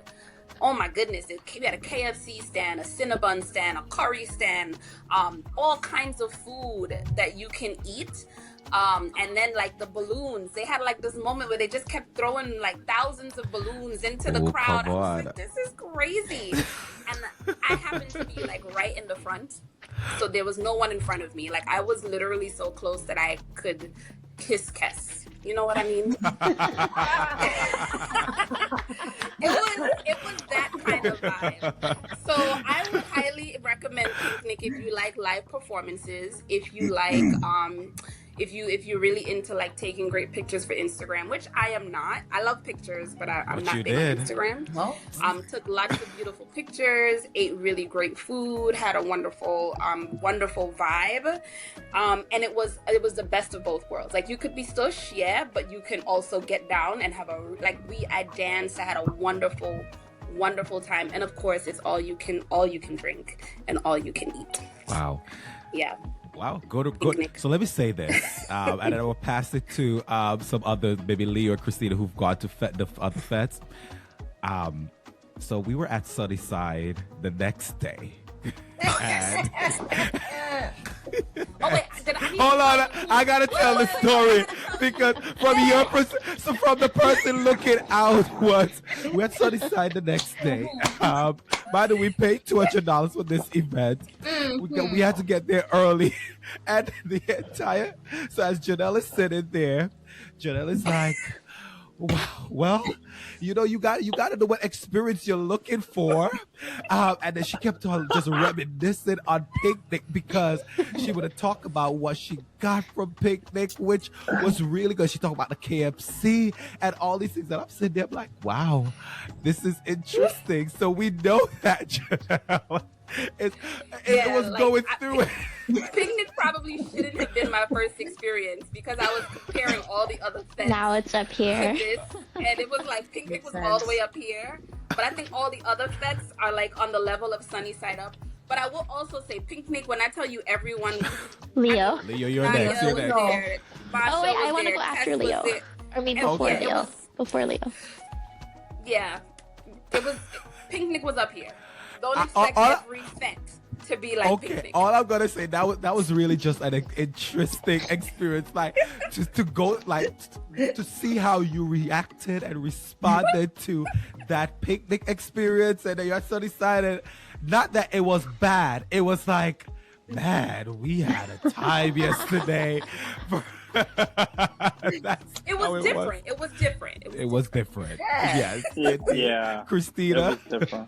Oh my goodness, you had a KFC stand, a Cinnabon stand, a curry stand, all kinds of food that you can eat. And then like the balloons, they had like this moment where they just kept throwing like thousands of balloons into the crowd. I was like, this is crazy. And I happened to be like right in the front. So there was no one in front of me. Like I was literally so close that I could kiss Kess. You know what I mean? It was that kind of vibe. So I would highly recommend Picnic if you like live performances, if you like if you're really into like taking great pictures for Instagram, which I am not. I love pictures, but I'm not big on Instagram. Well, took lots of beautiful pictures, ate really great food, had a wonderful vibe, and it was the best of both worlds. Like you could be stush, yeah, but you can also get down and have I danced. I had a wonderful time, and of course, it's all you can drink and all you can eat. Wow. Yeah. Wow, good. So let me say this, and then I will pass it to some other, maybe Leo or Christina, who've gone to the other feds. So we were at Sunnyside the next day. And hold on, I gotta tell the story because from the person looking out we're at Sunnyside the next day. By the way, we paid $200 for this event. We had to get there early, and so as Janelle is sitting there, Janelle is like, wow, well, you know, you got to know what experience you're looking for. And then she kept on just reminiscing on Picnic because she would have talked about what she got from Picnic, which was really good. She talked about the KFC and all these things. And I'm sitting there like, wow, this is interesting. So we know that Janelle it was like, going through it. Picnic probably shouldn't have been my first experience because I was comparing all the other things. Now it's up here. And it was like Picnic was all the way up here. But I think all the other fets are like on the level of Sunnyside up. But I will also say Picnic, when I tell you everyone... Leo, you're next. Oh, wait, I want to go after Leo. I mean, before Leo. Before Leo. Yeah, it was. Picnic was up here. Don't expect every fete to be like Picnic. All I'm gonna say, that was really just an interesting experience, like just to go, like to see how you reacted and responded to that picnic experience, and then you so decided not that it was bad, it was like, man, we had a time yesterday. It was different. It was different. It was different. Yes. Yeah. Christina?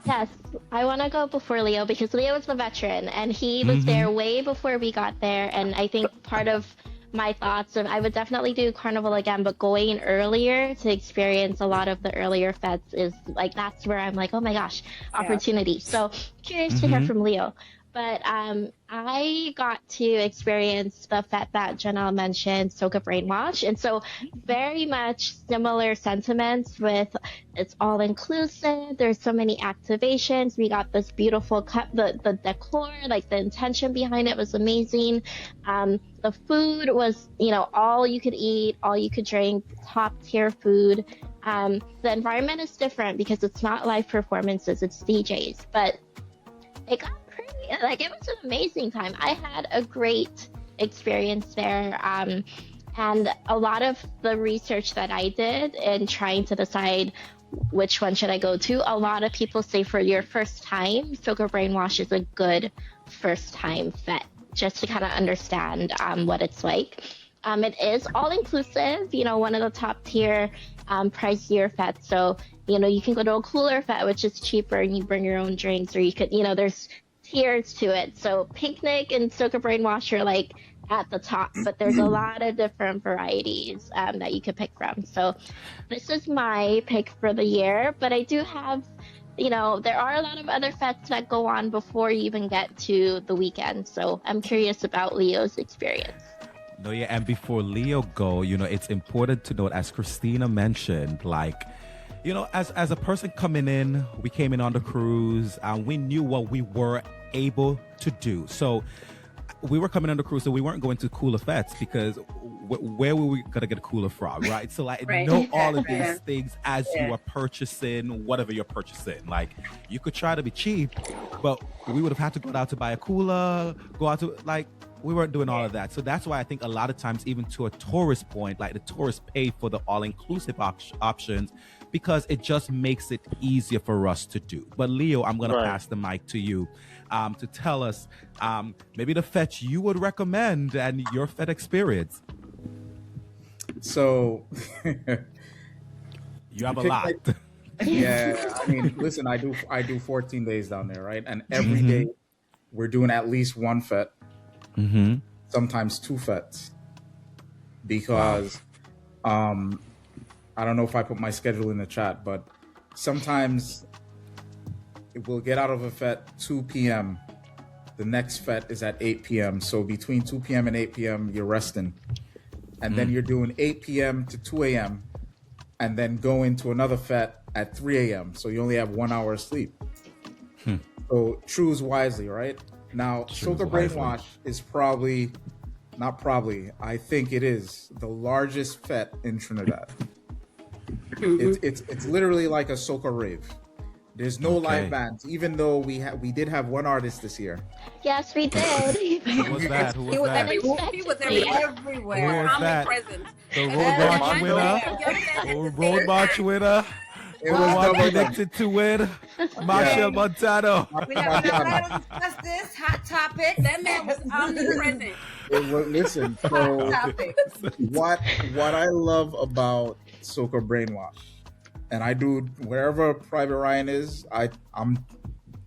Yes, I want to go before Leo because Leo is the veteran and he was there way before we got there. And I think part of my thoughts of I would definitely do Carnival again, but going earlier to experience a lot of the earlier fetes is like, that's where I'm like, oh my gosh, opportunity. Yeah. So curious to hear from Leo. But I got to experience the fete that Janelle mentioned, Soca Brainwash. And so very much similar sentiments with it's all inclusive. There's so many activations. We got this beautiful cut, the decor, like the intention behind it was amazing. The food was, all you could eat, all you could drink, top tier food. The environment is different because it's not live performances, it's DJs. But it got it was an amazing time. I had a great experience there. And a lot of the research that I did in trying to decide which one should I go to, a lot of people say for your first time, Soca Brainwash is a good first time fete, just to kind of understand what it's like. It is all inclusive, one of the top tier pricier fetes. So, you can go to a cooler fete, which is cheaper and you bring your own drinks, or you could, there's tiers to it. So Picnic and Soca Brainwash are like at the top, but there's a lot of different varieties that you could pick from. So this is my pick for the year, but I do have, there are a lot of other fetes that go on before you even get to the weekend. So I'm curious about Leo's experience. No, yeah, and before Leo go, it's important to note, as Christina mentioned, like, as a person coming in, we came in on the cruise and we knew what we were able to do. So we were coming on the cruise, so we weren't going to cooler fetes because where were we going to get a cooler from, right? So know all of these things as you are purchasing whatever you're purchasing. Like, you could try to be cheap, but we would have had to go out to buy a cooler, go out to, we weren't doing all of that. So that's why I think a lot of times, even to a tourist point, like the tourists pay for the all-inclusive options because it just makes it easier for us to do. But Leo, I'm going to pass the mic to you to tell us maybe the fete you would recommend and your fete experience. So you have a lot. Yeah, I mean, listen, I do 14 days down there, right? And every day we're doing at least one fete. Sometimes two fetes, because I don't know if I put my schedule in the chat, but sometimes we'll get out of a fete 2 p.m. The next fete is at 8 p.m. So between 2 p.m. and 8 p.m. you're resting, and then you're doing 8 p.m. to 2 a.m. and then go into another fete at 3 a.m. So you only have 1 hour of sleep. So choose wisely, right? Now, Soca Brainwash is I think it is the largest fete in Trinidad. It's literally like a soca rave. There's no live bands, even though we did have one artist this year. Yes, we did. Who was that? He was everywhere. Who was that? Present. The Road March winner. Road March winner. It was one connected to it. Marshall Montano. We're not going to discuss this hot topic. That man was omnipresent. Listen, so what I love about Soca Brainwash, and I do wherever Private Ryan is, I'm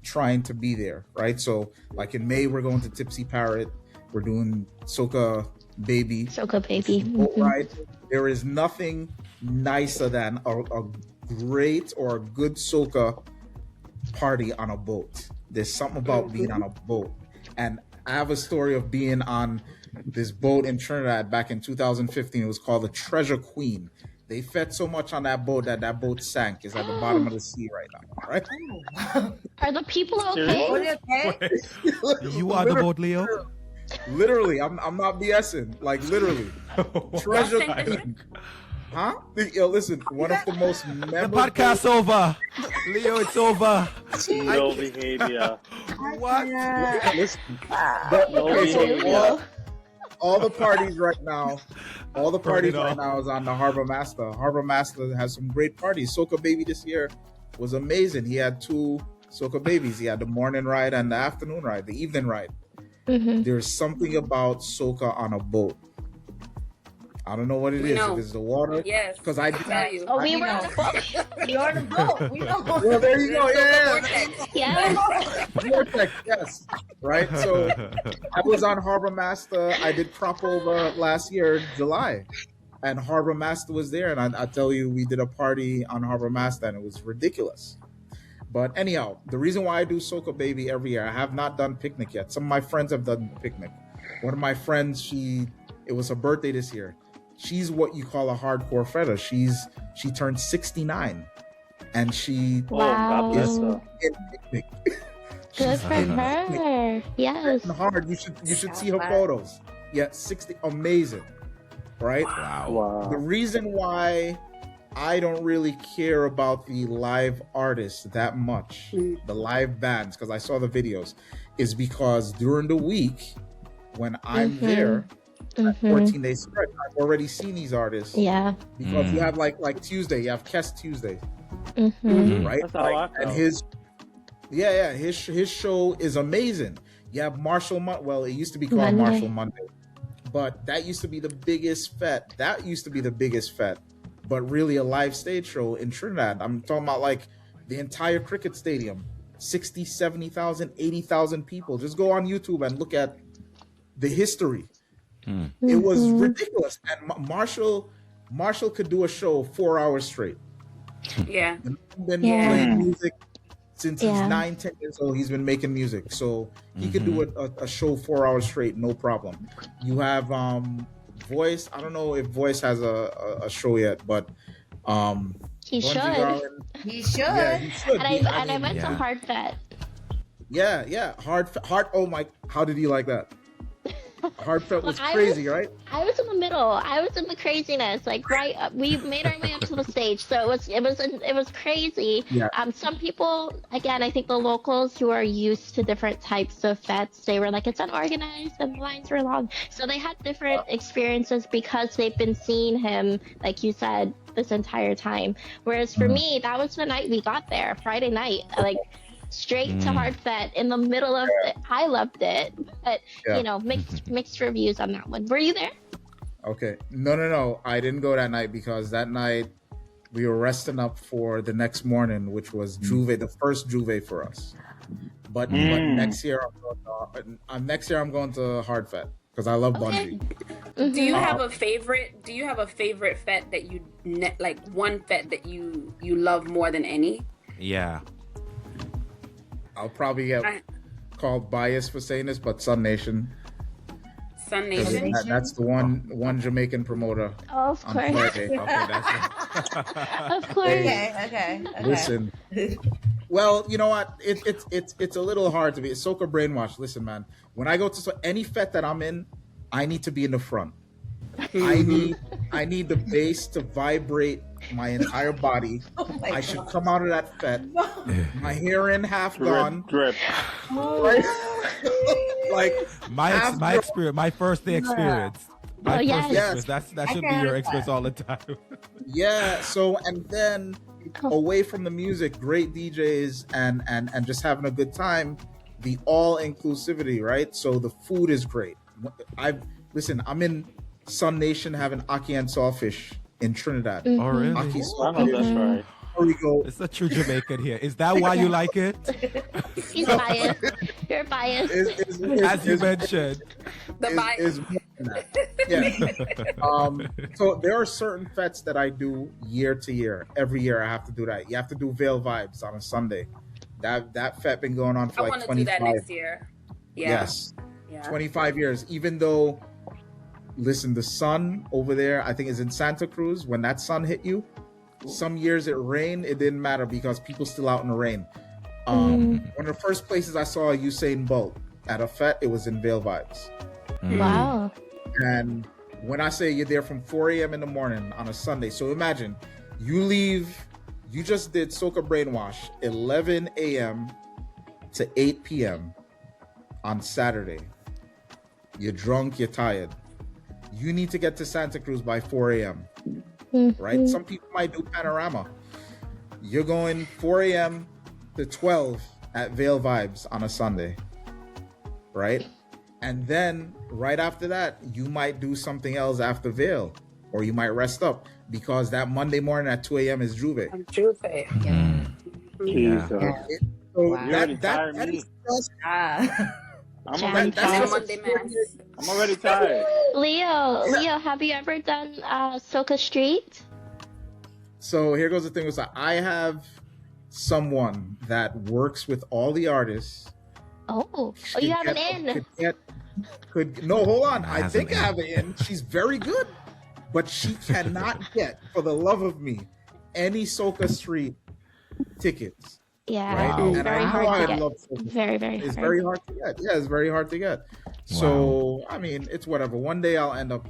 trying to be there, right? So like in May, we're going to Tipsy Parrot. We're doing Soca Baby. Right? There is nothing nicer than a great or a good soca party on a boat. There's something about being on a boat. And I have a story of being on this boat in Trinidad back in 2015. It was called the Treasure Queen. They fed so much on that boat that boat sank. It's at the bottom of the sea right now, right? Are the people okay? You are the boat, Leo? Literally, I'm not BSing. Like literally. Treasure Queen. Huh? Yo, listen, one of the most The memorable... podcast's over. Leo, it's over. No behavior. What? Listen, No okay, so behavior. all the parties right now, Turn it off. is on the Harbor Master. Harbor Master has some great parties. Soca Baby this year was amazing. He had 2 Soca Babies. He had the morning ride and the afternoon ride, the evening ride. There's something about Soca on a boat. I don't know what it We is. know. If it's the water. Yes. Because I tell you. Oh, we You were on know. the boat. You're on the boat. We know. Well, there you go. Yeah. Yeah. Vortex, yes. Right. So I was on Harbor Master. I did crop over last year, July, and Harbor Master was there. And I tell you, we did a party on Harbor Master, and it was ridiculous. But anyhow, the reason why I do Soca Baby every year, I have not done Picnic yet. Some of my friends have done Picnic. One of my friends, it was her birthday this year. She's what you call a hardcore fetter. She turned 69, and she Oh, God bless her. in Picnic. Good for her. Yes. Hard. You should see her photos. Yeah, 60, amazing, right? The Wow. reason why I don't really care about the live artists that much, the live bands, because I saw the videos, is because during the week when I'm there, 14-day stretch, I've already seen these artists. Yeah. Because you have like Tuesday, you have Kess Tuesday, Mm-hmm. right? That's how I And felt. his show is amazing. You have Marshall well, it used to be called Monday. Marshall Monday, but that used to be the biggest fet. But really a live stage show in Trinidad. I'm talking about like the entire cricket stadium, 60, 70,000, 80,000 people. Just go on YouTube and look at the history. It was ridiculous. And Marshall could do a show 4 hours straight. Yeah. And he's been Yeah. playing music since he's Yeah. 9, 10 years old. He's been making music, so he could do a show 4 hours straight, no problem. You have Voice. I don't know if Voice has a show yet, but He Bunji should. Garlin- He should. yeah, he should. And I went to yeah. Hard Fet. Yeah, hard. Oh my! How did you like that? Hard Fet was Well, I crazy, right? I was in the middle. I was in the craziness. Like right, we made our way up to the stage, so it was crazy. Yeah. Some people, again, I think the locals who are used to different types of fets, they were like, it's unorganized and the lines were long, so they had different experiences because they've been seeing him, like you said, this entire time. Whereas for me, that was the night we got there, Friday night, like. Straight to Hard Fet in the middle of it. I loved it, but Yeah. mixed reviews on that one. Were you there? Okay. No. I didn't go that night because that night we were resting up for the next morning, which was Juve, the first Juve for us. But next year I'm going to Hard Fet because I love Okay. Bunji. Do you have a favorite? Do you have a favorite fet that you like? One fet that you love more than any? Yeah. I'll probably get called biased for saying this, but Sun Nation. Sun 'Cause Nation. that's the one Jamaican promoter Of on course. Friday. Okay, that's Of course. Okay. Listen. Well, you know what? It's a little hard to be. It's Soca brainwash. Listen, man. When I go to any fet that I'm in, I need to be in the front. I need the bass to vibrate my entire body. I should come out of that fet, my hair in half gone, Drip. right? Like my experience, my first day experience. My Oh, yes. first experience. That should be your experience all the time. Yeah. So and then away from the music, great DJs and just having a good time. The all inclusivity, right? So the food is great. I'm in Sun Nation having ackee and sawfish in Trinidad. Oh, really? Ackee, I know sawfish. that's right. There we go. It's a true Jamaican here. Is that why you like it? He's biased. You're biased. As you mentioned. The bias. is more than that. Yeah. So there are certain fets that I do year to year. Every year I have to do that. You have to do Veil Vibes on a Sunday. That fet been going on for I like want to do 25. that next year. Yeah. Yes. Yeah. 25 years. Even though, listen, the sun over there, I think is in Santa Cruz. When that sun hit you, some years it rained. It didn't matter because people still out in the rain. One of the first places I saw Usain Bolt at a fet, it was in Veil Vibes. Wow. And when I say you're there from 4 a.m. in the morning on a Sunday, so imagine you just did Soca Brainwash 11 a.m. to 8 p.m. on Saturday. You're drunk, you're tired. You need to get to Santa Cruz by 4 a.m. Right? Some people might do Panorama. You're going 4 a.m. to 12 at Vale Vibes on a Sunday, right? And then right after that, you might do something else after Vale, or you might rest up because that Monday morning at 2 a.m. is Juve. Juve. Jesus. So Wow. that is just I'm already tired. Monday mass. I'm already tired. Leo, have you ever done Soca Street? so here goes the thing with that. I have someone that works with all the artists. Oh, you have an in. No, hold on. I Has think an I have an in. She's very good, but she cannot get, for the love of me, any Soca Street tickets. Yeah, Right? it's And very I know hard I to get. love Soca. Very, very It's hard. very hard to get. Yeah, it's very hard to get. So I mean, it's whatever. One day I'll end up.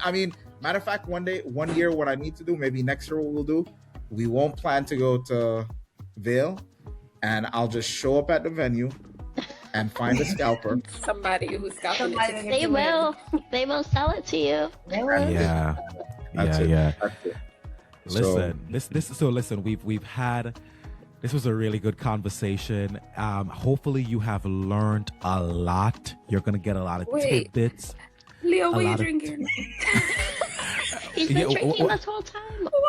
I mean, matter of fact, one year, what I need to do, maybe next year, what we'll do, we won't plan to go to Vale, and I'll just show up at the venue and find a scalper. Somebody who's got Somebody- They will sell it to you. Yeah. That's it. Yeah. That's it. Listen, we've had, this was a really good conversation. Hopefully you have learned a lot. You're gonna get a lot of Wait. tidbits. Leo, what are you lot of- drinking? He's been Yeah, drinking what- this whole time.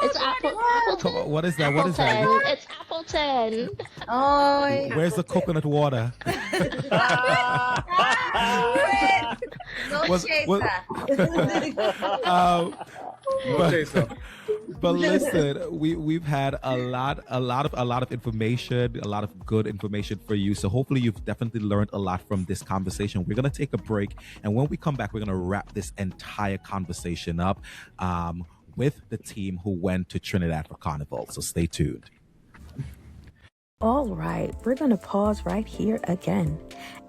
It's Appleton. What is that? What is that? Appleton. It's Appleton. Oh, Where's the coconut water? no Was- chaser. Okay, so But listen, we've had a lot of information, a lot of good information for you. So hopefully you've definitely learned a lot from this conversation. We're gonna take a break, and when we come back, we're gonna wrap this entire conversation up with the team who went to Trinidad for Carnival. So stay tuned. All right, we're going to pause right here again.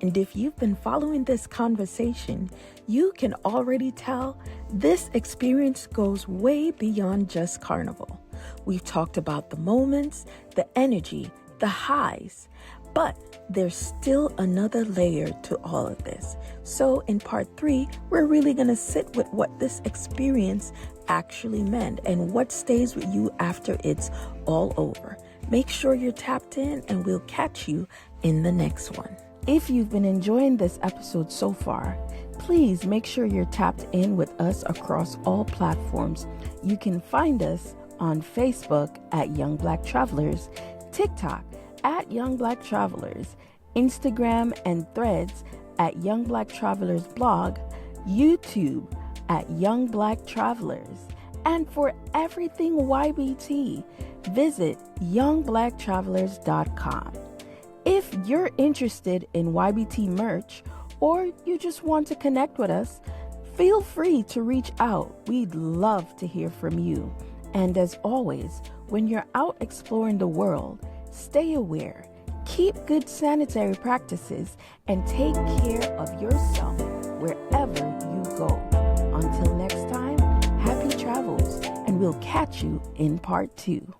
And if you've been following this conversation, you can already tell this experience goes way beyond just Carnival. We've talked about the moments, the energy, the highs, but there's still another layer to all of this. So in part 3, we're really going to sit with what this experience actually meant and what stays with you after it's all over. Make sure you're tapped in, and we'll catch you in the next one. If you've been enjoying this episode so far, please make sure you're tapped in with us across all platforms. You can find us on Facebook at Young Black Travelers, TikTok at Young Black Travelers, Instagram and Threads at Young Black Travelers Blog, YouTube at Young Black Travelers. And for everything YBT, visit youngblacktravelers.com. If you're interested in YBT merch, or you just want to connect with us, feel free to reach out. We'd love to hear from you. And as always, when you're out exploring the world, stay aware, keep good sanitary practices, and take care of yourself wherever you go. Until next time, happy travels, and we'll catch you in part 2.